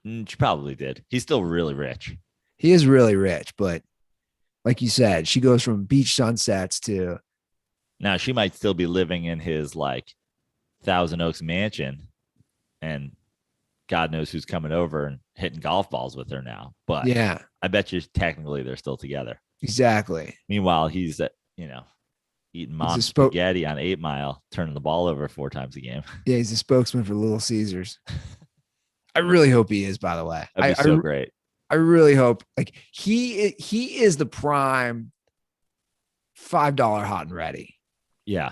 B: She probably did. He's still really rich.
A: He is really rich, but like you said, she goes from beach sunsets to.
B: Now she might still be living in his like Thousand Oaks mansion, and God knows who's coming over and hitting golf balls with her now. But
A: yeah,
B: I bet you technically they're still together.
A: Exactly.
B: Meanwhile, he's eating mom's spaghetti on 8 Mile, turning the ball over 4 times a game.
A: Yeah, he's a spokesman for Little Caesars. I really hope he is, by the way.
B: That'd be so great.
A: I really hope like he is the prime $5 hot and ready.
B: Yeah.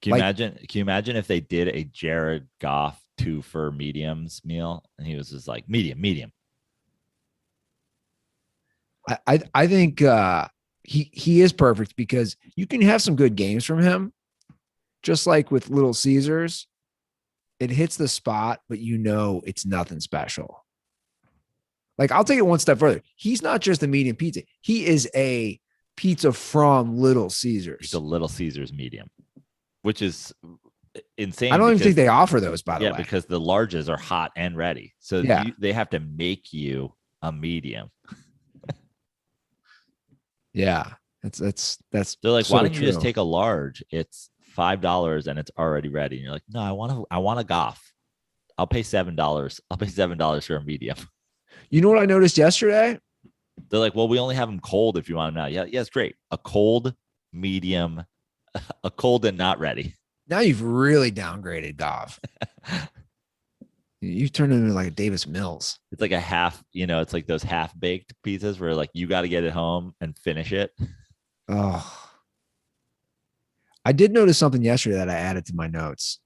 B: Can you imagine if they did a Jared Goff 2 for mediums meal and he was just like medium.
A: I think he is perfect because you can have some good games from him. Just like with Little Caesars, it hits the spot, but it's nothing special. Like I'll take it one step further. He's not just a medium pizza. He is a pizza from Little Caesars.
B: It's a Little Caesars medium, which is insane.
A: I don't even think they offer those, by the way.
B: Yeah, because the larges are hot and ready. So they have to make you a medium.
A: Yeah. That's
B: they're like, why don't you just take a large? It's $5 and it's already ready. And you're like, no, I want a Goff. I'll pay $7. I'll pay $7 for a medium.
A: You know what I noticed yesterday?
B: They're like, well, we only have them cold if you want them now. Yeah, it's great. A cold, medium, a cold and not ready.
A: Now you've really downgraded Goff. You've turned into like a Davis Mills.
B: It's like a half, it's like those half baked pizzas where like you got to get it home and finish it.
A: Oh, I did notice something yesterday that I added to my notes.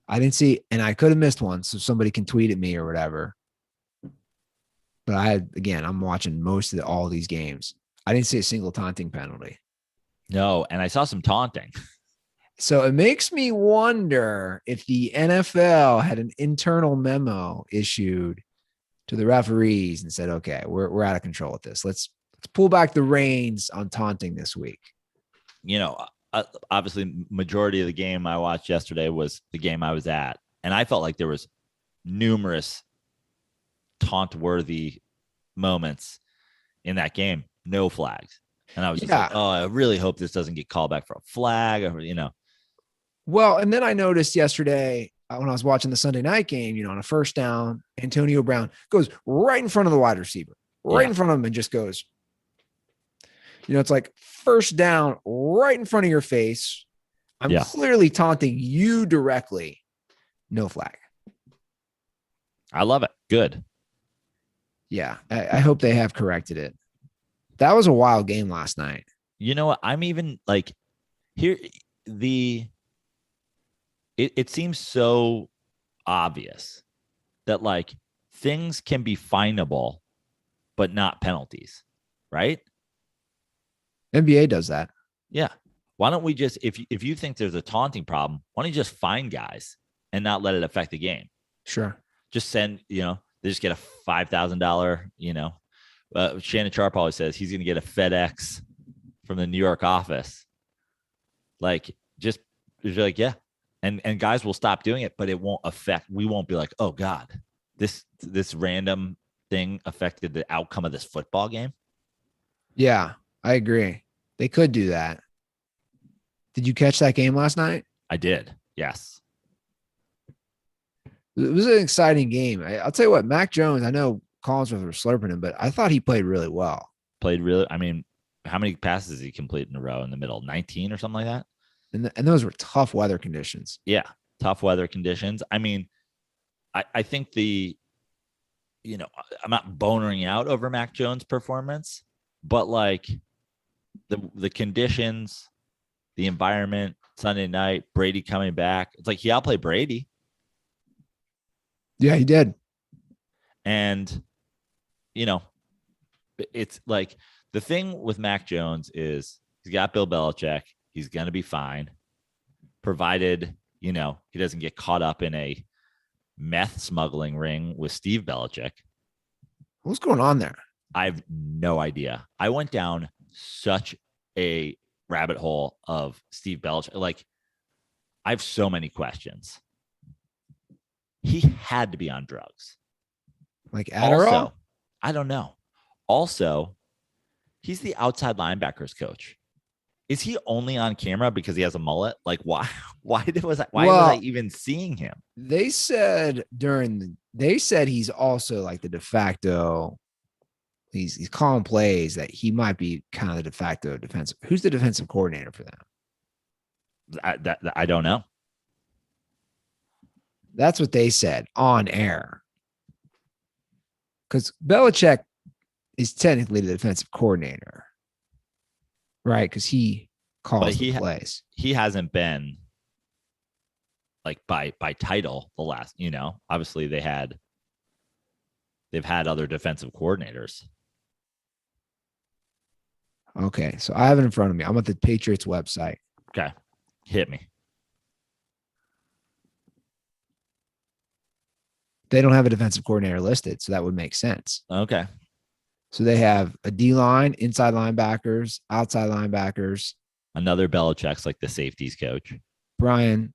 A: I didn't see, and I could have missed one, so somebody can tweet at me or whatever. But I'm watching most of all these games. I didn't see a single taunting penalty.
B: No, and I saw some taunting.
A: So it makes me wonder if the NFL had an internal memo issued to the referees and said, "Okay, we're out of control with this. Let's pull back the reins on taunting this week."
B: Obviously, majority of the game I watched yesterday was the game I was at, and I felt like there was numerous taunt-worthy moments in that game. No flags, and I was just like, "Oh, I really hope this doesn't get called back for a flag." Or.
A: Well, and then I noticed yesterday when I was watching the Sunday night game, on a first down, Antonio Brown goes right in front of the wide receiver, right in front of him, and just goes. It's like first down right in front of your face. I'm clearly taunting you directly. No flag.
B: I love it. Good.
A: Yeah. I hope they have corrected it. That was a wild game last night.
B: You know what? I'm even like here. It seems so obvious that like things can be finable, but not penalties, right?
A: NBA does that.
B: Yeah. Why don't we just, if you think there's a taunting problem, why don't you just fine guys and not let it affect the game?
A: Sure.
B: Just send, they just get a $5,000, Shannon Sharp always says he's going to get a FedEx from the New York office. Like, just like, yeah. And guys will stop doing it, but it won't affect, we won't be like, oh God, this random thing affected the outcome of this football game.
A: Yeah, I agree. They could do that. Did you catch that game last night?
B: I did. Yes.
A: It was an exciting game. I'll tell you what, Mac Jones, I know Collinsworth was slurping him, but I thought he played really well.
B: I mean, how many passes did he complete in a row in the middle? 19 or something like that?
A: And those were tough weather conditions.
B: Yeah, tough weather conditions. I mean, I think I'm not bonering out over Mac Jones' performance, but like the conditions, the environment, Sunday night, Brady coming back. It's like he outplayed Brady.
A: Yeah, he did.
B: And, it's like the thing with Mac Jones is he's got Bill Belichick. He's going to be fine, provided, he doesn't get caught up in a meth smuggling ring with Steve Belichick.
A: What's going on there?
B: I have no idea. I went down such a rabbit hole of Steve Belichick. Like, I have so many questions. He had to be on drugs.
A: Like Adderall?
B: Also, I don't know. Also, he's the outside linebackers coach. Is he only on camera because he has a mullet? Like, why was I even seeing him?
A: They said he's also like the de facto. He's calling plays that he might be kind of the de facto defensive. Who's the defensive coordinator for them?
B: I don't know.
A: That's what they said on air. Because Belichick is technically the defensive coordinator, right? Because he calls the plays.
B: He hasn't been like by title the last. Obviously they've had other defensive coordinators.
A: Okay, so I have it in front of me. I'm at the Patriots website.
B: Okay, hit me.
A: They don't have a defensive coordinator listed, so that would make sense.
B: Okay.
A: So they have a D-line, inside linebackers, outside linebackers.
B: Another Belichick's like the safeties coach.
A: Brian,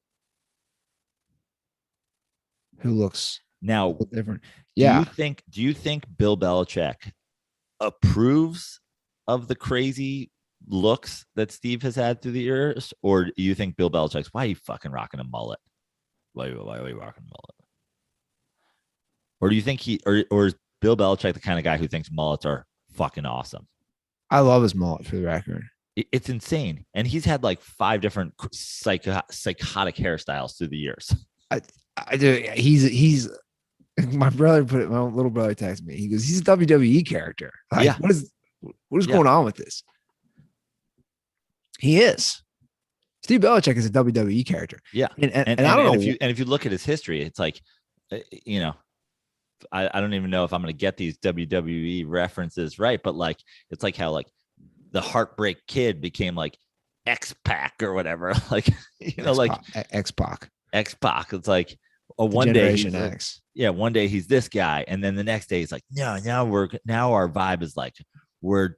A: who looks
B: now
A: different. Yeah.
B: Do you think Bill Belichick approves of the crazy looks that Steve has had through the years? Or do you think Bill Belichick's, why are you fucking rocking a mullet? Why are you rocking a mullet? Or do you think Bill Belichick, the kind of guy who thinks mullets are fucking awesome.
A: I love his mullet, for the record.
B: It's insane. And he's had like 5 different psychotic hairstyles through the years.
A: I do. He's my brother put it. My little brother texted me. He goes, "He's a WWE character. Like,
B: Yeah.
A: what is going on with this?" He is. Steve Belichick is a WWE character.
B: Yeah.
A: And I don't know.
B: If you look at his history, it's like, you know, I don't even know if I'm going to get these WWE references right, but like, it's like how like the Heartbreak Kid became like X-Pac or whatever. Like, you know, like
A: X-Pac.
B: X-Pac. It's like, one day he's
A: X.
B: One day he's this guy, and then the next day he's like, no, now our vibe is like we're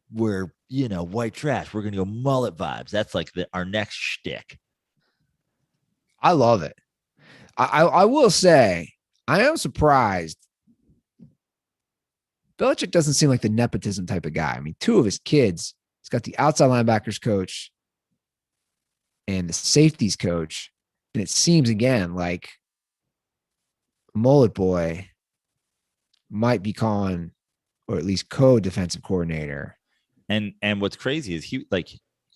B: you know, white trash. We're gonna go mullet vibes. That's like our next shtick.
A: I love it. I will say I am surprised. Belichick doesn't seem like the nepotism type of guy. I mean, 2 of his kids, he's got the outside linebackers coach and the safeties coach, and it seems again like Mullet Boy might be calling, or at least co-defensive coordinator.
B: And what's crazy is he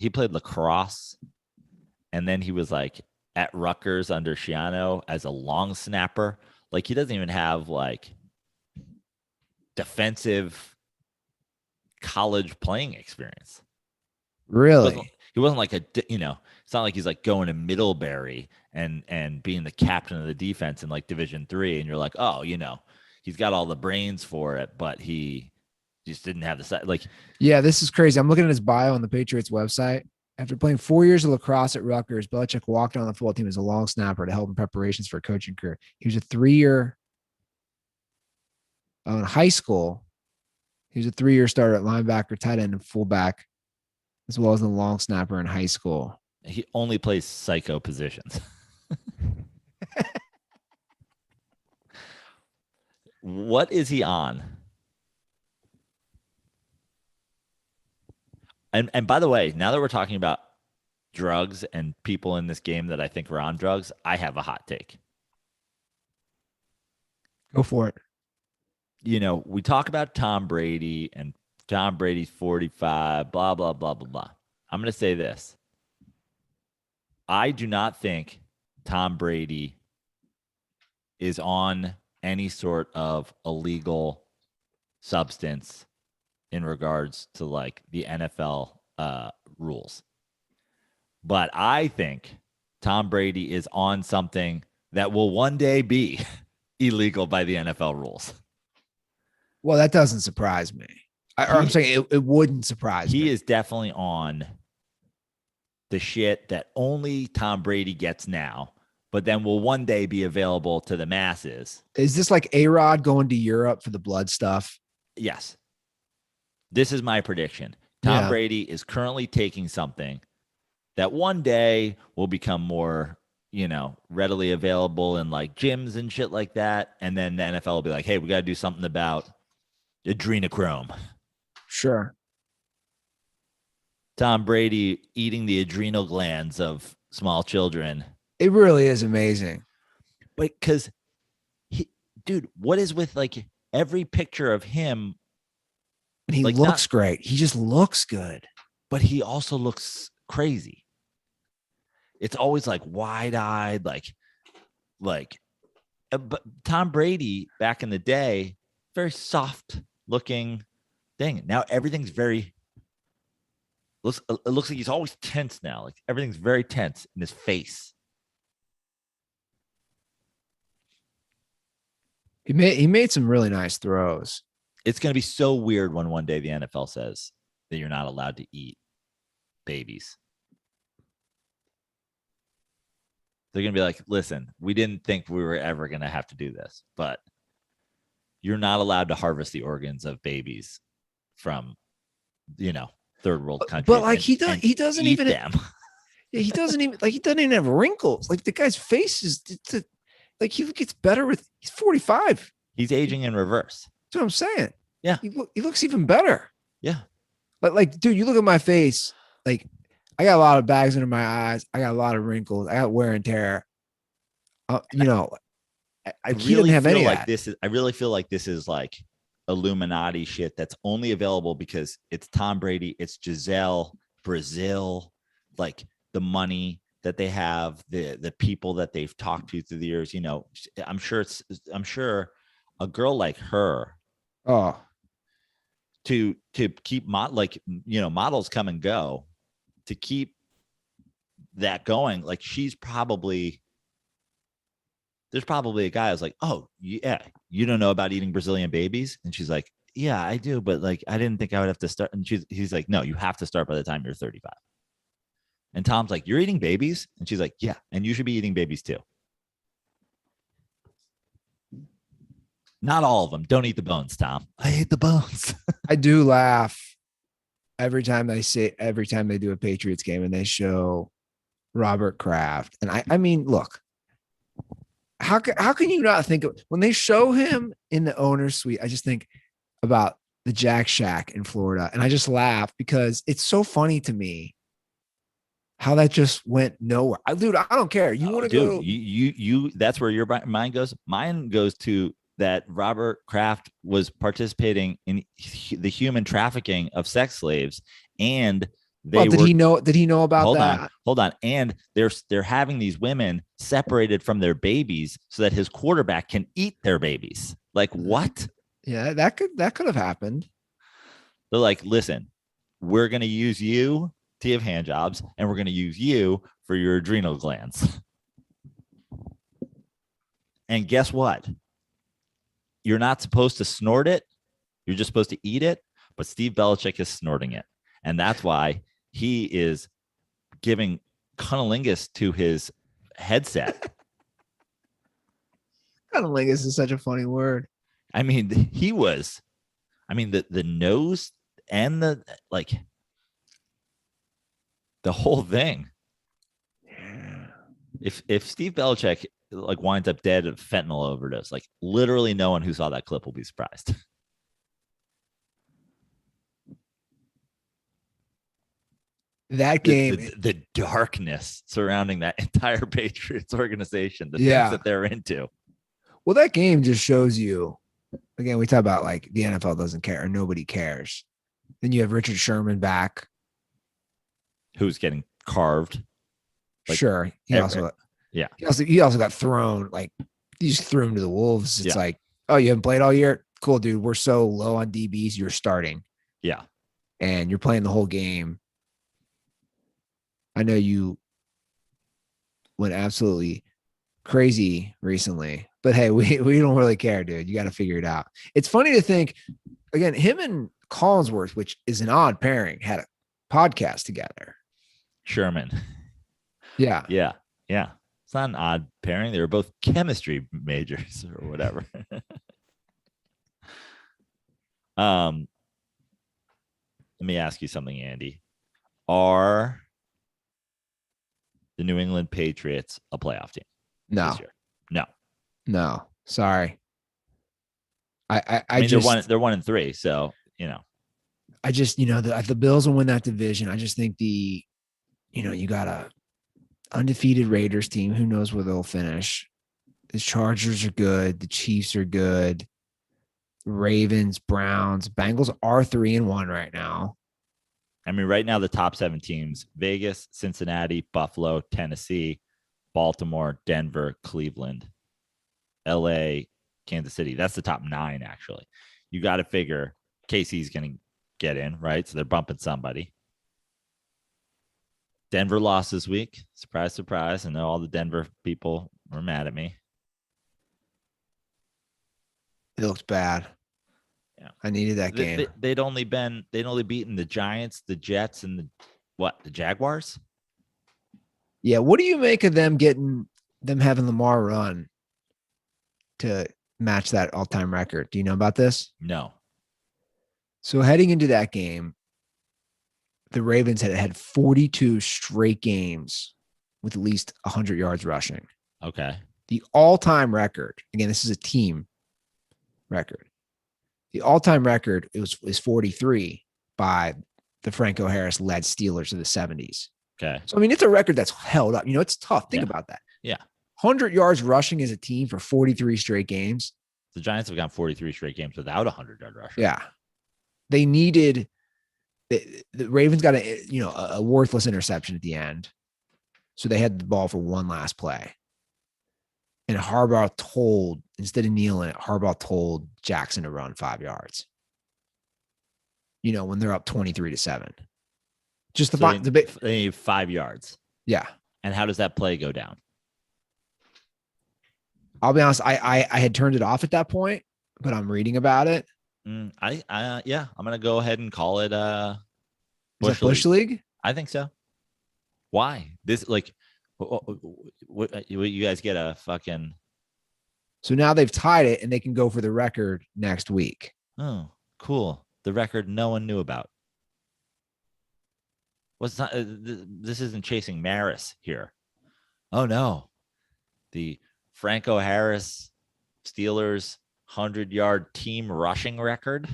B: played lacrosse, and then he was like at Rutgers under Shiano as a long snapper. Like, he doesn't even have like defensive college playing experience.
A: Really?
B: He wasn't like it's not like he's like going to Middlebury and being the captain of the defense in like Division III, and you're like, oh, you know, he's got all the brains for it, but he just didn't have the side. Like,
A: yeah, this is crazy. I'm looking at his bio on the Patriots website. After playing 4 years of lacrosse at Rutgers, Belichick walked on the football team as a long snapper to help in preparations for a coaching career. He was a 3-year in high school. He was a 3-year starter at linebacker, tight end, and fullback, as well as the long snapper in high school.
B: He only plays psycho positions. What is he on? And by the way, now that we're talking about drugs and people in this game that I think are on drugs, I have a hot take.
A: Go for it.
B: You know, we talk about Tom Brady and Tom Brady's 45, blah, blah, blah, blah, blah. I'm going to say this. I do not think Tom Brady is on any sort of illegal substance in regards to like the NFL rules. But I think Tom Brady is on something that will one day be illegal by the NFL rules.
A: Well, that doesn't surprise me. I'm saying it wouldn't surprise me.
B: He is definitely on the shit that only Tom Brady gets now, but then will one day be available to the masses.
A: Is this like A-Rod going to Europe for the blood stuff?
B: Yes. This is my prediction. Tom Brady is currently taking something that one day will become more, you know, readily available in like gyms and shit like that. And then the NFL will be like, hey, we got to do something about adrenochrome.
A: Sure.
B: Tom Brady eating the adrenal glands of small children.
A: It really is amazing.
B: But because, dude, what is with like every picture of him?
A: And he like looks great. He just looks good.
B: But he also looks crazy. It's always like wide-eyed, but Tom Brady back in the day, very soft looking thing. Now everything's it looks like he's always tense now. Like everything's very tense in his face.
A: He made some really nice throws.
B: It's going to be so weird when one day the NFL says that you're not allowed to eat babies. They're going to be like, listen, we didn't think we were ever going to have to do this, but you're not allowed to harvest the organs of babies from, you know, third world countries.
A: But like he doesn't even
B: them.
A: Yeah, he doesn't even have wrinkles. Like the guy's face is like he gets better with. He's 45.
B: He's aging in reverse.
A: That's what I'm saying.
B: Yeah,
A: he looks even better.
B: Yeah,
A: but like, dude, you look at my face. Like, I got a lot of bags under my eyes. I got a lot of wrinkles. I got wear and tear. You know,
B: I really feel like this is. I really feel like this is like Illuminati shit that's only available because it's Tom Brady, it's Giselle, Brazil, like the money that they have, the people that they've talked to through the years. You know, I'm sure a girl like her
A: Oh,
B: to keep models come and go, to keep that going. Like there's probably a guy who's like, oh yeah, you don't know about eating Brazilian babies? And she's like, yeah, I do, but like, I didn't think I would have to start. And he's like, no, you have to start by the time you're 35. And Tom's like, you're eating babies? And she's like, yeah, and you should be eating babies too. Not all of them. Don't eat the bones, Tom. I hate the bones.
A: I do laugh every time they do a Patriots game and they show Robert Kraft. And I mean, look, how can you not think of when they show him in the owner's suite? I just think about the Jack Shack in Florida, and I just laugh because it's so funny to me how that just went nowhere. Dude, I don't care. You want to go?
B: You. That's where your mind goes. Mine goes to that Robert Kraft was participating in the human trafficking of sex slaves, and
A: did he know about that?
B: Hold on. And they're having these women separated from their babies so that his quarterback can eat their babies. Like what?
A: Yeah, that could have happened.
B: They're like, listen, we're going to use you to give hand jobs, and we're going to use you for your adrenal glands. And guess what? You're not supposed to snort it. You're just supposed to eat it. But Steve Belichick is snorting it. And that's why he is giving cunnilingus to his headset.
A: Cunnilingus is such a funny word.
B: I mean, the nose and the whole thing.
A: Yeah.
B: If Steve Belichick winds up dead of fentanyl overdose, like literally no one who saw that clip will be surprised.
A: That game,
B: the darkness surrounding that entire Patriots organization, the things that they're into.
A: Well, that game just shows you, again, we talk about like the NFL doesn't care or nobody cares. Then you have Richard Sherman back,
B: who's getting carved.
A: Sure. He also got thrown. Like, you just threw him to the wolves. It's like, oh, you haven't played all year? Cool, dude. We're so low on DBs. You're starting.
B: Yeah.
A: And you're playing the whole game. I know you went absolutely crazy recently, but hey, we don't really care, dude. You got to figure it out. It's funny to think, again, him and Collinsworth, which is an odd pairing, had a podcast together.
B: Sherman.
A: Yeah.
B: It's not an odd pairing. They were both chemistry majors or whatever. Let me ask you something, Andy. Are the New England Patriots a playoff team?
A: No.
B: This year?
A: No. Sorry. I mean,
B: just, they're 1-3, so
A: I just, the Bills will win that division. I just think you got a undefeated Raiders team. Who knows where they'll finish? The Chargers are good. The Chiefs are good. Ravens, Browns, Bengals are 3-1 right now.
B: I mean, right now, the top 7 teams: Vegas, Cincinnati, Buffalo, Tennessee, Baltimore, Denver, Cleveland, LA, Kansas City. That's the top 9, actually. You got to figure KC's going to get in, right? So they're bumping somebody. Denver lost this week. Surprise, surprise. I know all the Denver people were mad at me.
A: It looks bad.
B: Yeah,
A: I needed that game.
B: They'd only beaten the Giants, the Jets, and the Jaguars.
A: Yeah, what do you make of them having Lamar run to match that all-time record? Do you know about this?
B: No.
A: So heading into that game, the Ravens had 42 straight games with at least 100 yards rushing.
B: Okay.
A: The all-time record, again, this is a team record. The all-time record is 43 by the Franco Harris-led Steelers of the 70s.
B: Okay.
A: So, I mean, it's a record that's held up. It's tough. Think about that.
B: Yeah.
A: 100 yards rushing as a team for 43 straight games.
B: The Giants have gone 43 straight games without a 100-yard rusher.
A: Yeah. They needed the Ravens got a worthless interception at the end. So they had the ball for one last play. And Harbaugh instead of kneeling it, Harbaugh told Jackson to run 5 yards. When they're up 23-7. Just
B: they need 5 yards.
A: Yeah.
B: And how does that play go down?
A: I'll be honest, I had turned it off at that point, but I'm reading about it.
B: I'm gonna go ahead and call it
A: Bush League.
B: I think so. Why this? Like, what you guys get a fucking?
A: So now they've tied it, and they can go for the record next week.
B: Oh, cool! The record no one knew about. What's not? This isn't chasing Maris here. Oh no, the Franco Harris Steelers 100-yard team rushing record.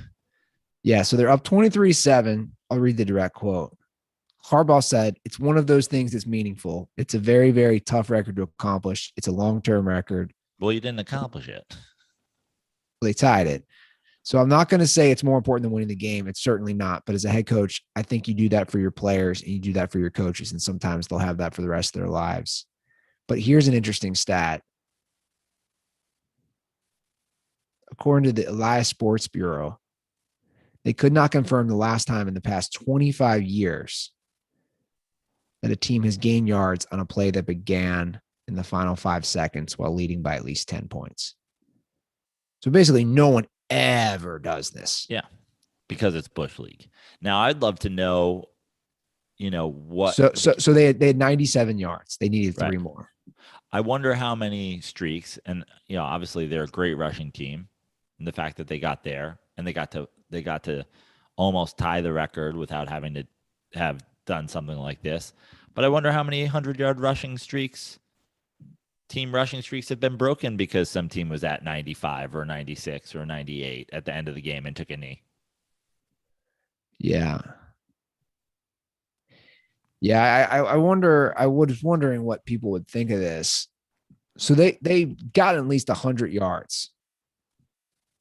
A: Yeah, so they're up 23-7. I'll read the direct quote. Harbaugh said, "It's one of those things that's meaningful. It's a very, very tough record to accomplish. It's a long-term record."
B: Well, you didn't accomplish it.
A: They tied it. So I'm not going to say it's more important than winning the game. It's certainly not. But as a head coach, I think you do that for your players and you do that for your coaches. And sometimes they'll have that for the rest of their lives. But here's an interesting stat. According to the Elias Sports Bureau, they could not confirm the last time in the past 25 years that a team has gained yards on a play that began in the final 5 seconds while leading by at least 10 points. So basically, no one ever does this.
B: Yeah, because it's Bush League. Now, I'd love to know, what.
A: So they had 97 yards. They needed 3 more.
B: I wonder how many streaks, and obviously they're a great rushing team, and the fact that they got there and they got to almost tie the record without having to have done something like this. But I wonder how many 100-yard team rushing streaks have been broken because some team was at 95 or 96 or 98 at the end of the game and took a knee.
A: Yeah. Yeah, I wonder. I was wondering what people would think of this. So they got at least 100 yards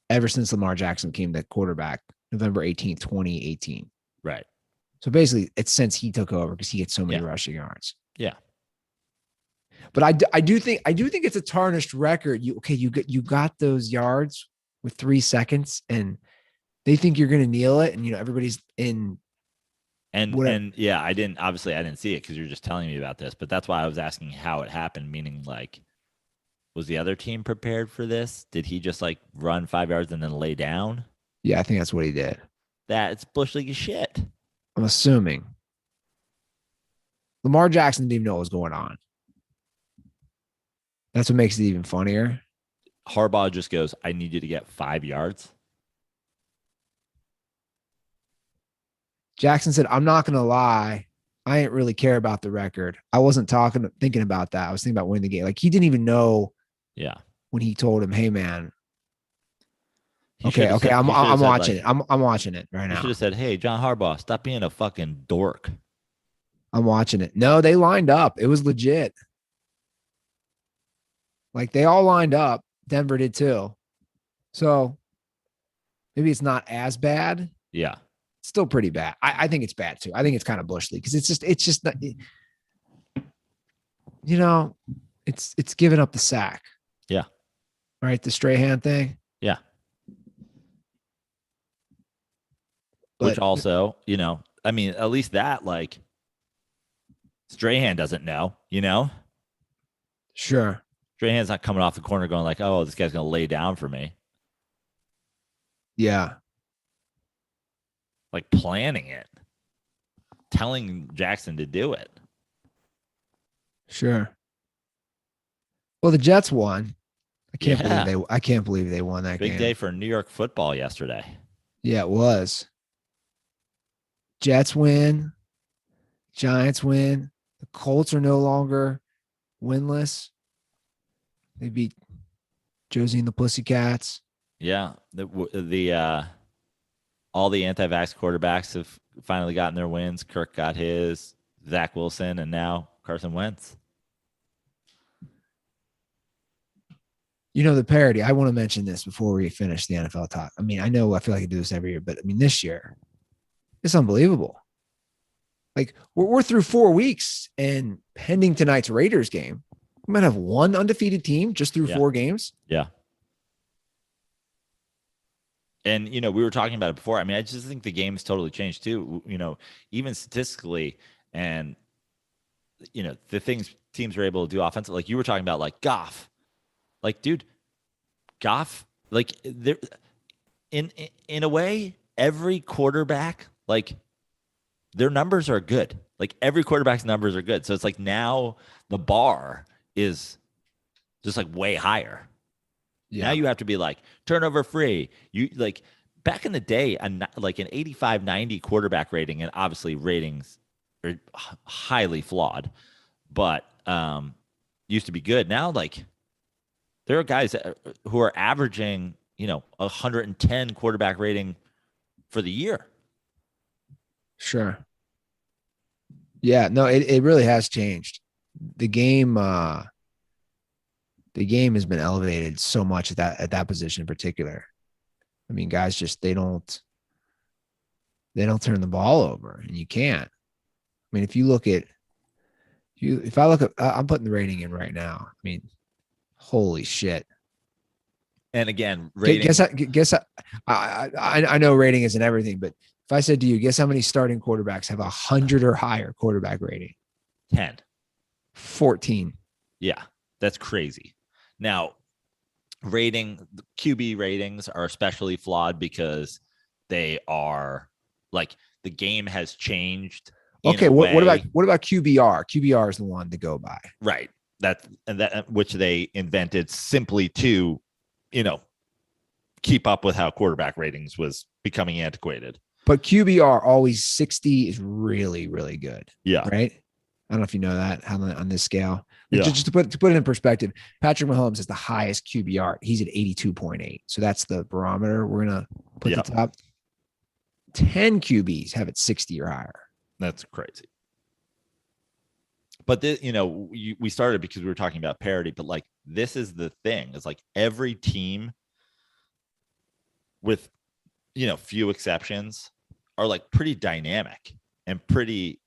A: ever since Lamar Jackson became the quarterback, November 18th, 2018.
B: Right.
A: So basically, it's since he took over because he gets so many rushing yards.
B: Yeah.
A: But I do think it's a tarnished record. You got those yards with 3 seconds, and they think you're going to kneel it, and everybody's in.
B: And yeah, I didn't see it because you're just telling me about this, but that's why I was asking how it happened. Meaning, like, was the other team prepared for this? Did he just run 5 yards and then lay down?
A: Yeah, I think that's what he did.
B: That's Bush League shit.
A: I'm assuming. Lamar Jackson didn't even know what was going on. That's what makes it even funnier.
B: Harbaugh just goes, "I need you to get 5 yards."
A: Jackson said, "I'm not going to lie. I didn't really care about the record. I wasn't thinking about that. I was thinking about winning the game." Like, he didn't even know.
B: Yeah.
A: When he told him, "Hey, man." Okay. I'm watching it. I'm watching it right now.
B: You should have said, "Hey, John Harbaugh, stop being a fucking dork."
A: I'm watching it. No, they lined up. It was legit. Like, they all lined up. Denver did too. So maybe it's not as bad.
B: Yeah.
A: It's still pretty bad. I think it's bad too. I think it's kind of Bush League because it's just not, it's giving up the sack.
B: Yeah.
A: Right. The Strahan thing.
B: Yeah.
A: But,
B: which also, at least that, Strahan doesn't know,
A: Sure.
B: Strahan's not coming off the corner going "Oh, this guy's going to lay down for me."
A: Yeah.
B: Planning it, telling Jackson to do it.
A: Sure. Well, the Jets won. I can't believe they won that game.
B: Big day for New York football yesterday.
A: Yeah, it was. Jets win. Giants win. The Colts are no longer winless. They beat Josie and the Pussycats.
B: Yeah, all the anti-vax quarterbacks have finally gotten their wins. Kirk got his, Zach Wilson, and now Carson Wentz.
A: The parody, I want to mention this before we finish the NFL talk. I mean, I feel like I do this every year, but I mean, this year, it's unbelievable. Like we're through 4 weeks, and pending tonight's Raiders game, we might have one undefeated team just through 4 games.
B: Yeah. And, we were talking about it before. I mean, I just think the game's totally changed too, even statistically, and, the things teams are able to do offensively. Like you were talking about, like Goff. Like, dude, Goff, like there in a way, every quarterback, like their numbers are good. Like every quarterback's numbers are good. So it's like now the bar is just like way higher. Yeah. Now you have to be like turnover free. You like back in the day, like an 85, 90 quarterback rating, and obviously ratings are highly flawed, but used to be good. Now, like there are guys who are averaging, 110 quarterback rating for the year.
A: Sure. Yeah, no, it really has changed. The game has been elevated so much at that position in particular. I mean, guys just they don't turn the ball over, and you can't. I mean, if I look at, I'm putting the rating in right now. I mean, holy shit.
B: And again, rating.
A: I know rating isn't everything, but if I said to you, guess how many starting quarterbacks have 100 or higher quarterback rating?
B: 10.
A: 14.
B: Yeah, that's crazy. Now, QB ratings are especially flawed because they are like the game has changed.
A: Okay, what about QBR? QBR is the one to go by.
B: Right. That which they invented simply to, keep up with how quarterback ratings was becoming antiquated.
A: But QBR always 60 is really, really good.
B: Yeah.
A: Right. I don't know if you know that on this scale.
B: Yeah.
A: Just to put it in perspective, Patrick Mahomes is the highest QBR. He's at 82.8. So that's the barometer we're going to put the top. 10 QBs have it 60 or higher.
B: That's crazy. But we started because we were talking about parity, but like this is the thing. It's like every team with, few exceptions are like pretty dynamic and pretty,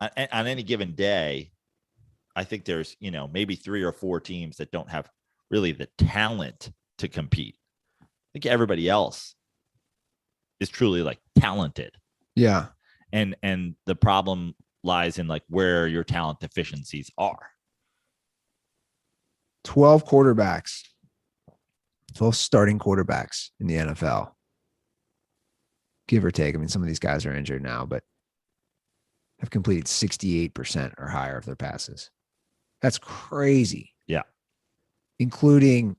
B: on any given day, I think there's, maybe 3 or 4 teams that don't have really the talent to compete. I think everybody else is truly like talented.
A: Yeah.
B: And the problem lies in like where your talent deficiencies are.
A: 12 starting quarterbacks in the NFL, give or take. I mean, some of these guys are injured now, but have completed 68% or higher of their passes. That's crazy.
B: Yeah.
A: Including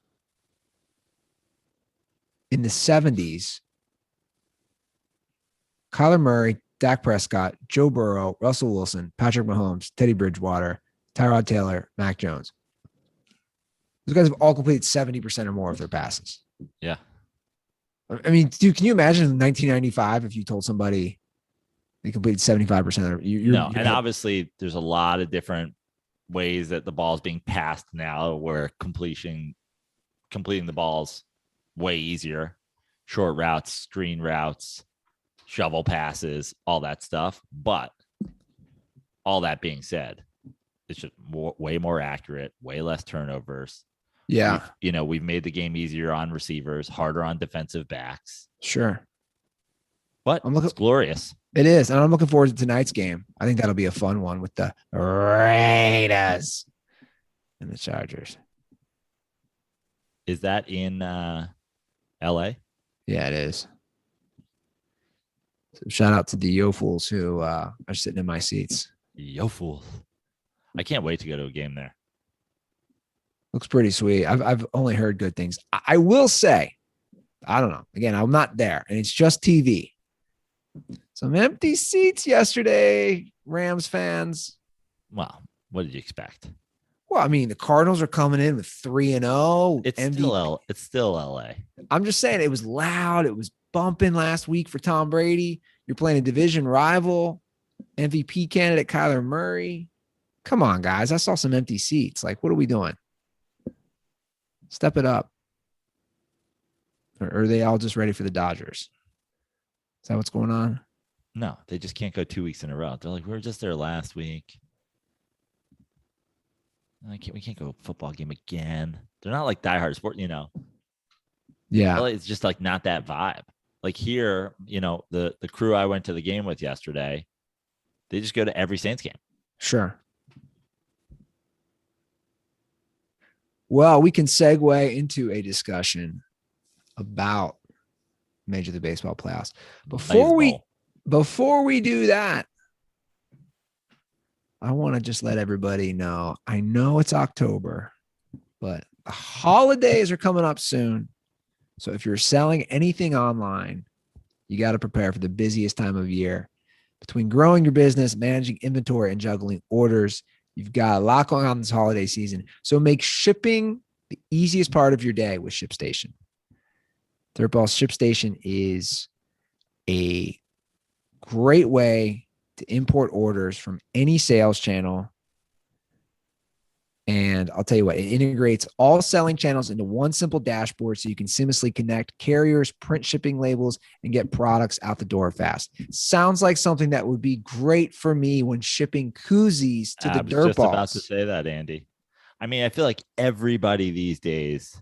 A: in the 70s, Kyler Murray, Dak Prescott, Joe Burrow, Russell Wilson, Patrick Mahomes, Teddy Bridgewater, Tyrod Taylor, Mac Jones. Those guys have all completed 70% or more of their passes.
B: Yeah.
A: I mean, dude, can you imagine in 1995 if you told somebody they completed 75% of
B: and obviously there's a lot of different ways that the ball is being passed now where completing the balls way easier. Short routes, screen routes, shovel passes, all that stuff. But all that being said, it's just way more accurate, way less turnovers.
A: Yeah.
B: We've made the game easier on receivers, harder on defensive backs.
A: Sure.
B: But it's glorious.
A: It is. And I'm looking forward to tonight's game. I think that'll be a fun one with the Raiders and the Chargers.
B: Is that in LA?
A: Yeah, it is. So shout out to the Yo Fools who are sitting in my seats.
B: Yo Fools. I can't wait to go to a game there.
A: Looks pretty sweet. I've only heard good things. I will say, I don't know. Again, I'm not there, and it's just TV. Some empty seats yesterday, Rams fans.
B: Well, what did you expect?
A: Well, I mean, the Cardinals are coming in with 3-0.
B: It's still LA.
A: I'm just saying it was loud. It was bumping last week for Tom Brady. You're playing a division rival, MVP candidate Kyler Murray. Come on, guys. I saw some empty seats. Like, what are we doing? Step it up. Or are they all just ready for the Dodgers? Is that what's going on?
B: No, they just can't go 2 weeks in a row. They're like, we were just there last week. We can't go football game again. They're not like diehard sport,
A: Yeah.
B: Well, it's just like not that vibe. Like here, the crew I went to the game with yesterday, they just go to every Saints game.
A: Sure. Well, we can segue into a discussion about Major League Baseball playoffs. Before we do that, I want to just let everybody know. I know it's October, but the holidays are coming up soon. So if you're selling anything online, you got to prepare for the busiest time of year. Between growing your business, managing inventory, and juggling orders, you've got a lot going on this holiday season. So make shipping the easiest part of your day with ShipStation. Dirtball's ShipStation is a great way to import orders from any sales channel. And I'll tell you what, it integrates all selling channels into one simple dashboard so you can seamlessly connect carriers, print shipping labels, and get products out the door fast. Sounds like something that would be great for me when shipping koozies to the Dirtballs. I was just
B: about to say that, Andy. I mean, I feel like everybody these days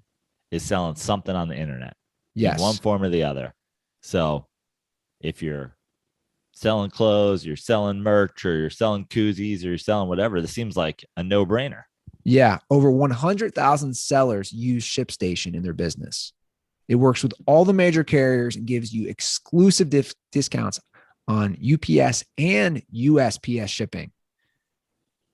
B: is selling something on the internet.
A: Yes.
B: In one form or the other. So if you're selling clothes, you're selling merch, or you're selling koozies, or you're selling whatever, this seems like a no-brainer.
A: Yeah. Over 100,000 sellers use ShipStation in their business. It works with all the major carriers and gives you exclusive discounts on UPS and USPS shipping.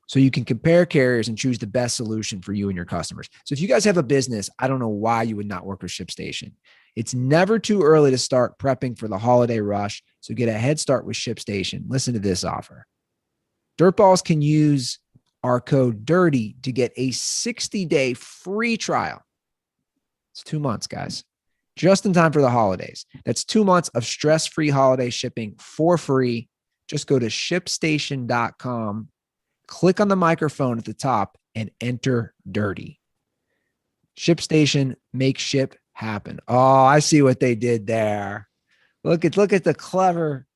A: So you can compare carriers and choose the best solution for you and your customers. So if you guys have a business, I don't know why you would not work with ShipStation. It's never too early to start prepping for the holiday rush. So get a head start with ShipStation. Listen to this offer. Dirtballs can use our code DIRTY to get a 60-day free trial. It's 2 months, guys. Just in time for the holidays. That's 2 months of stress-free holiday shipping for free. Just go to ShipStation.com, click on the microphone at the top, and enter DIRTY. ShipStation, make ship happen. Oh, I see what they did there. Look at the clever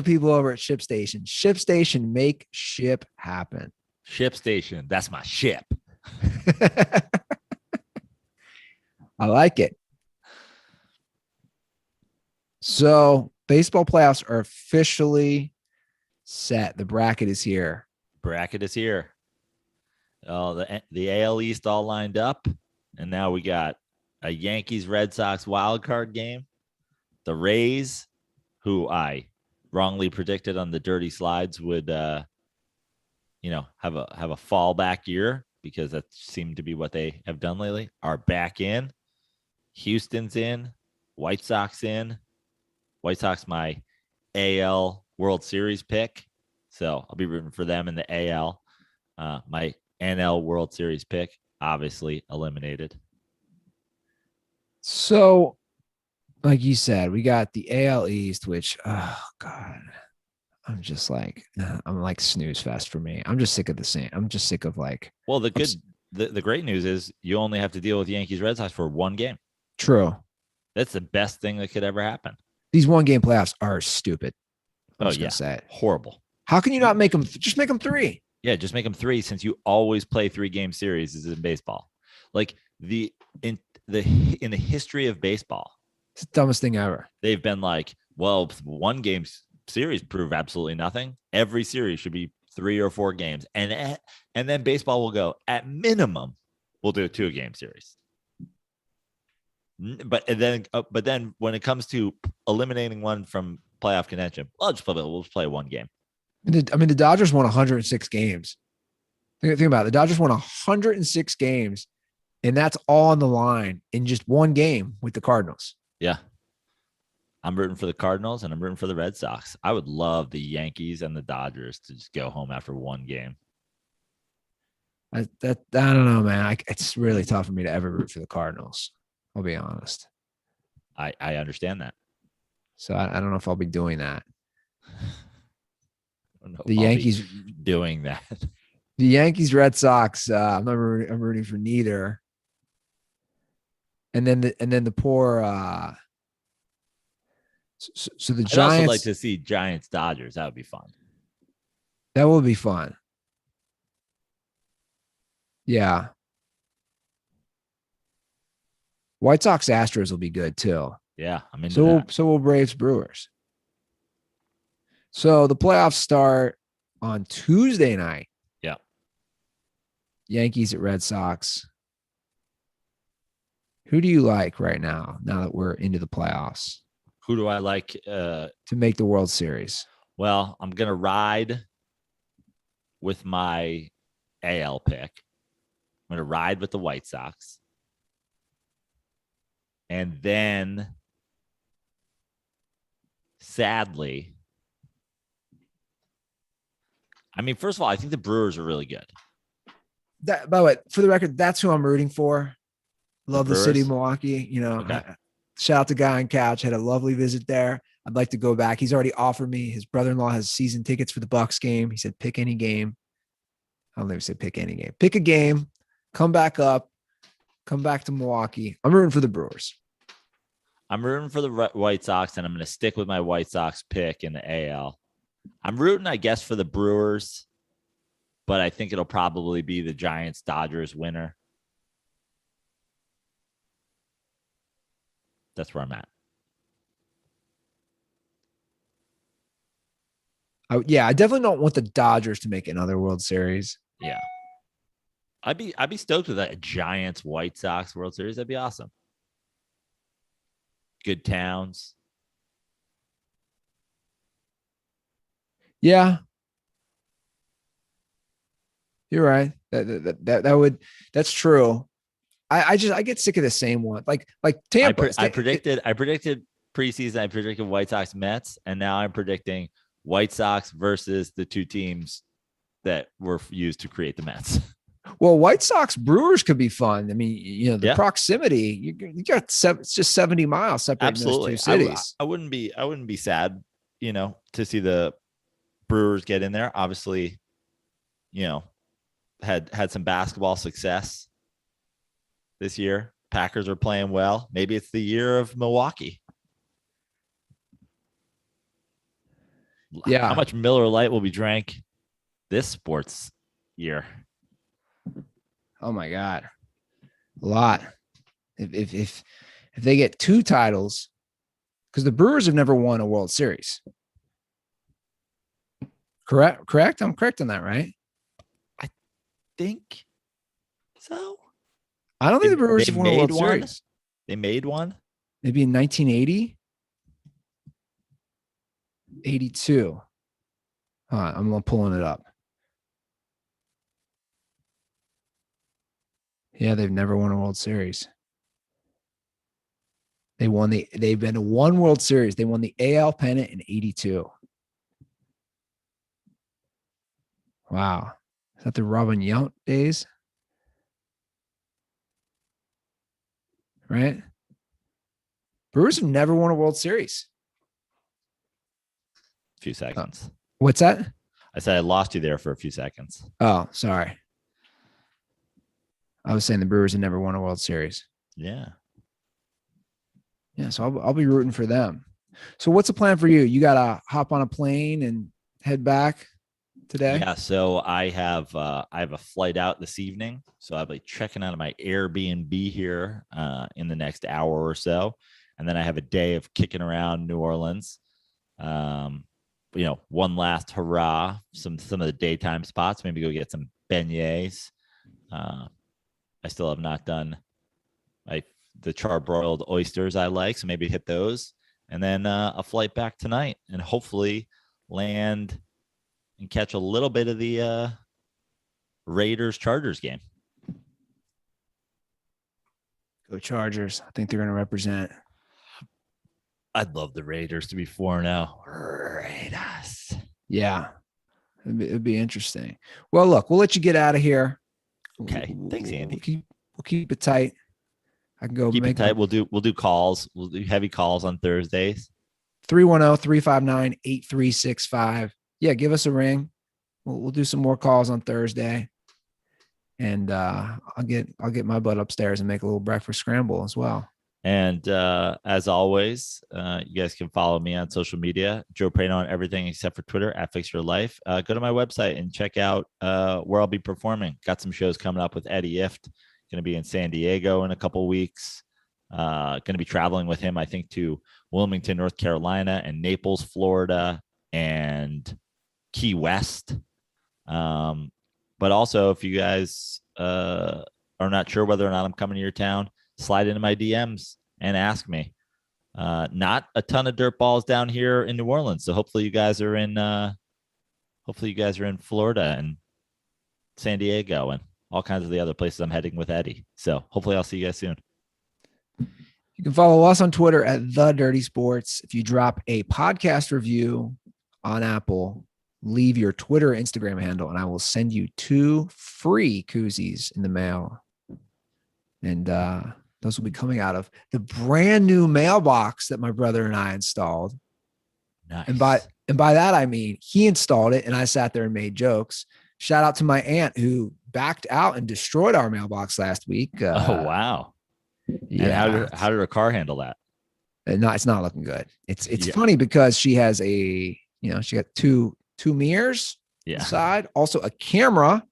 A: people over at ShipStation. ShipStation, make ship happen.
B: ShipStation, that's my ship.
A: I like it. So baseball playoffs are officially set. The bracket is here.
B: Oh, the AL East all lined up, and now we got a Yankees Red Sox wild card game. The Rays, who I wrongly predicted on the dirty slides would have a fallback year because that seemed to be what they have done lately, are back in. Houston's in. White Sox in. White Sox, my AL World Series pick. So I'll be rooting for them in the AL. My NL World Series pick, obviously eliminated.
A: So, like you said, we got the AL East, which, oh, God. I'm just like, I'm like snooze fest for me. I'm just sick of the same. I'm just sick of like.
B: Well, the great news is you only have to deal with Yankees Red Sox for one game.
A: True.
B: That's the best thing that could ever happen.
A: These 1-game playoffs are stupid.
B: I'm just gonna say it. Horrible.
A: How can you not make them? Just make them 3.
B: Yeah, just make them 3 since you always play 3-game series in baseball. Like in the history of baseball,
A: it's the dumbest thing ever.
B: They've been like, well, 1-game series prove absolutely nothing. Every series should be 3 or 4 games, and then baseball will go at minimum. We'll do a 2-game series. But then when it comes to eliminating one from playoff contention, we'll just play 1 game.
A: I mean, the Dodgers won 106 games. Think about it. The Dodgers won 106 games, and that's all on the line in just 1 game with the Cardinals.
B: Yeah. I'm rooting for the Cardinals, and I'm rooting for the Red Sox. I would love the Yankees and the Dodgers to just go home after 1 game.
A: I don't know, man. It's really tough for me to ever root for the Cardinals. I'll be honest.
B: I understand that.
A: So I don't know if I'll be doing that. The Yankees
B: doing that.
A: The Yankees, Red Sox. I'm rooting for neither. And then the poor so the
B: I'd also like
A: Giants,
B: to see Giants Dodgers. That would be fun.
A: that will be fun. Yeah. White Sox Astros will be good too.
B: Yeah, I'm into that.
A: So will Braves Brewers. So the playoffs start on Tuesday night.
B: Yeah.
A: Yankees at Red Sox. Who do you like right now that we're into the playoffs?
B: Who do I like
A: to make the World Series?
B: Well, I'm going to ride with my AL pick. I'm going to ride with the White Sox. And then, sadly, I mean, first of all, I think the Brewers are really good.
A: By the way, for the record, that's who I'm rooting for. Love the city of Milwaukee.
B: Okay.
A: Shout out to Guy on Couch. Had a lovely visit there. I'd like to go back. He's already offered me. His brother-in-law has season tickets for the Bucks game. He said, pick any game. I don't think he said pick any game. Pick a game. Come back up. Come back to Milwaukee. I'm rooting for the Brewers.
B: I'm rooting for the White Sox, and I'm going to stick with my White Sox pick in the AL. I'm rooting, I guess, for the Brewers, but I think it'll probably be the Giants-Dodgers winner. That's where I'm at.
A: I definitely don't want the Dodgers to make another World Series.
B: Yeah. I'd be stoked with that Giants White Sox World Series. That'd be awesome. Good towns.
A: Yeah. You're right. That's true. I get sick of the same one. Like Tampa.
B: I predicted preseason. I predicted White Sox Mets, and now I'm predicting White Sox versus the two teams that were used to create the Mets.
A: Well, White Sox Brewers could be fun. I mean, the proximity. You got it's just 70 miles separating those two cities.
B: I wouldn't be sad, to see the Brewers get in there. Obviously, had some basketball success this year. Packers are playing well. Maybe it's the year of Milwaukee.
A: Yeah.
B: How much Miller Lite will be drank this sports year?
A: Oh my God. A lot. If they get two titles, because the Brewers have never won a World Series. Correct? I'm correct on that, right?
B: I think so.
A: I don't think the Brewers have won a World Series.
B: They made one?
A: Maybe in 1980? 82. I'm pulling it up. Yeah, they've never won a World Series. They've been to one World Series. They won the AL pennant in 82. Wow. Is that the Robin Yount days? Right? Brewers have never won a World Series.
B: A few seconds.
A: What's that?
B: I said I lost you there for a few seconds.
A: Oh, sorry. I was saying the Brewers have never won a World Series.
B: Yeah.
A: Yeah, so I'll be rooting for them. So what's the plan for you? You got to hop on a plane and head back today?
B: Yeah, so I have a flight out this evening. So I'll be checking out of my Airbnb here in the next hour or so. And then I have a day of kicking around New Orleans. One last hurrah, some of the daytime spots, maybe go get some beignets. I still have not done the charbroiled oysters I like, so maybe hit those. And then a flight back tonight and hopefully land and catch a little bit of the Raiders-Chargers game.
A: Go Chargers. I think they're going to represent.
B: I'd love the Raiders to be 4-0. Raiders.
A: Yeah. It'd be interesting. Well, look, we'll let you get out of here.
B: Okay. Thanks, Andy.
A: We'll keep it tight. I can go
B: keep it tight. We'll do calls. We'll do heavy calls on Thursdays. 310-359-8365. Yeah, give us a ring. We'll do some more calls on Thursday.
A: and I'll get my butt upstairs and make a little breakfast scramble as well.
B: And as always, you guys can follow me on social media, Joe Prano on everything except for Twitter at Fix Your Life. Go to my website and check out where I'll be performing. Got some shows coming up with Eddie Ift. Going to be in San Diego in a couple weeks. Going to be traveling with him, I think, to Wilmington, North Carolina, and Naples, Florida, and Key West. But also, if you guys are not sure whether or not I'm coming to your town, slide into my DMs and ask me. Not a ton of dirt balls down here in New Orleans, so hopefully you guys are in Florida and San Diego and all kinds of the other places I'm heading with Eddie. So hopefully I'll see you guys soon.
A: You can follow us on Twitter at The Dirty Sports. If you drop a podcast review on Apple, leave your Twitter or Instagram handle, and I will send you 2 free koozies in the mail. And those will be coming out of the brand new mailbox that my brother and I installed.
B: Nice.
A: And by that, I mean, he installed it and I sat there and made jokes. Shout out to my aunt who backed out and destroyed our mailbox last week.
B: Oh, wow.
A: Yeah.
B: And how did her car handle that?
A: It's not looking good. It's funny because she has she got two mirrors inside, also a camera.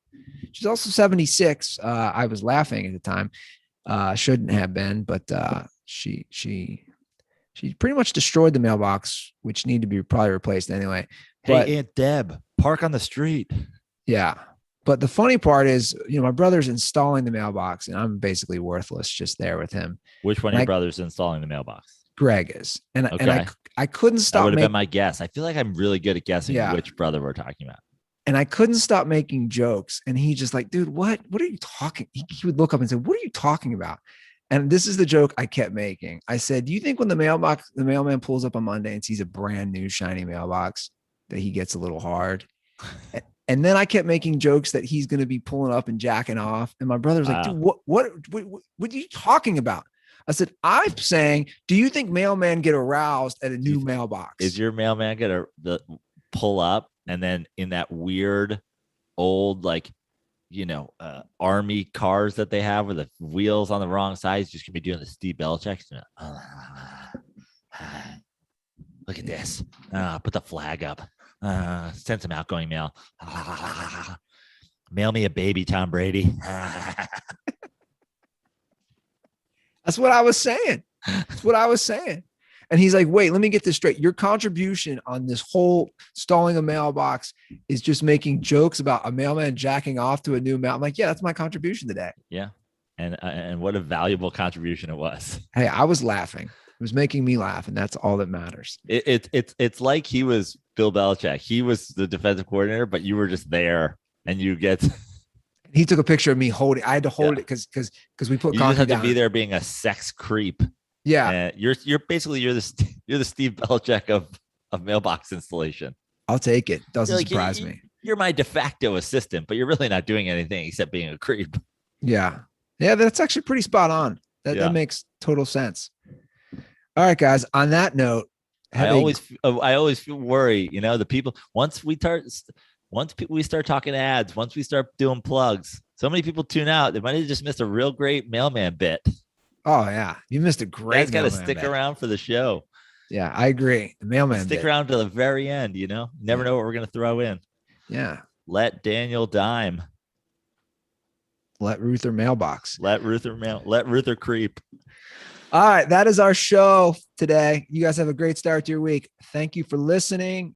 A: She's also 76. I was laughing at the time. Shouldn't have been, but she pretty much destroyed the mailbox, which need to be probably replaced anyway.
B: Hey, Aunt Deb, park on the street.
A: Yeah. But the funny part is, my brother's installing the mailbox and I'm basically worthless just there with him.
B: Which one of your brothers is installing the mailbox?
A: Greg is. And
B: okay.
A: I couldn't stop.
B: That would have been my guess. I feel like I'm really good at guessing which brother we're talking about.
A: And I couldn't stop making jokes. And he just like, dude, what are you talking? He would look up and say, what are you talking about? And this is the joke I kept making. I said, do you think when the mailman pulls up on Monday and sees a brand new shiny mailbox that he gets a little hard? And then I kept making jokes that he's going to be pulling up and jacking off. And my brother's like, dude, what are you talking about? I said, I'm saying, do you think mailmen get aroused at a new mailbox?
B: Is your mailman going to pull up and then in that weird old, army cars that they have with the wheels on the wrong side, he's just going to be doing the Steve Belichick? Look at this. Put the flag up. Send some outgoing mail. Mail me a baby, Tom Brady.
A: That's what I was saying. And he's like, wait, let me get this straight. Your contribution on this whole stalling a mailbox is just making jokes about a mailman jacking off to a new mail. I'm like, yeah, that's my contribution today.
B: Yeah. And what a valuable contribution it was.
A: Hey, I was laughing. It was making me laugh, and that's all that matters.
B: It's like he was Bill Belichick. He was the defensive coordinator, but you were just there, and you get.
A: He took a picture of me holding. I had to hold it because we put.
B: You just had to be there being a sex creep.
A: Yeah,
B: you're the Steve Belichick of mailbox installation.
A: I'll take it. Doesn't surprise me.
B: You're my de facto assistant, but you're really not doing anything except being a creep.
A: Yeah, that's actually pretty spot on. That makes total sense. All right, guys. On that note,
B: I always feel worried. The people once we start talking ads, once we start doing plugs, so many people tune out. They might have just missed a real great mailman bit.
A: Oh yeah, you missed a great.
B: You guys got to stick around for the show.
A: Yeah, I agree. The mailman
B: stick around to the very end. Never know what we're gonna throw in.
A: Yeah.
B: Let Daniel dime.
A: Let Ruther mailbox.
B: Let Ruther creep.
A: All right, that is our show today. You guys have a great start to your week. Thank you for listening.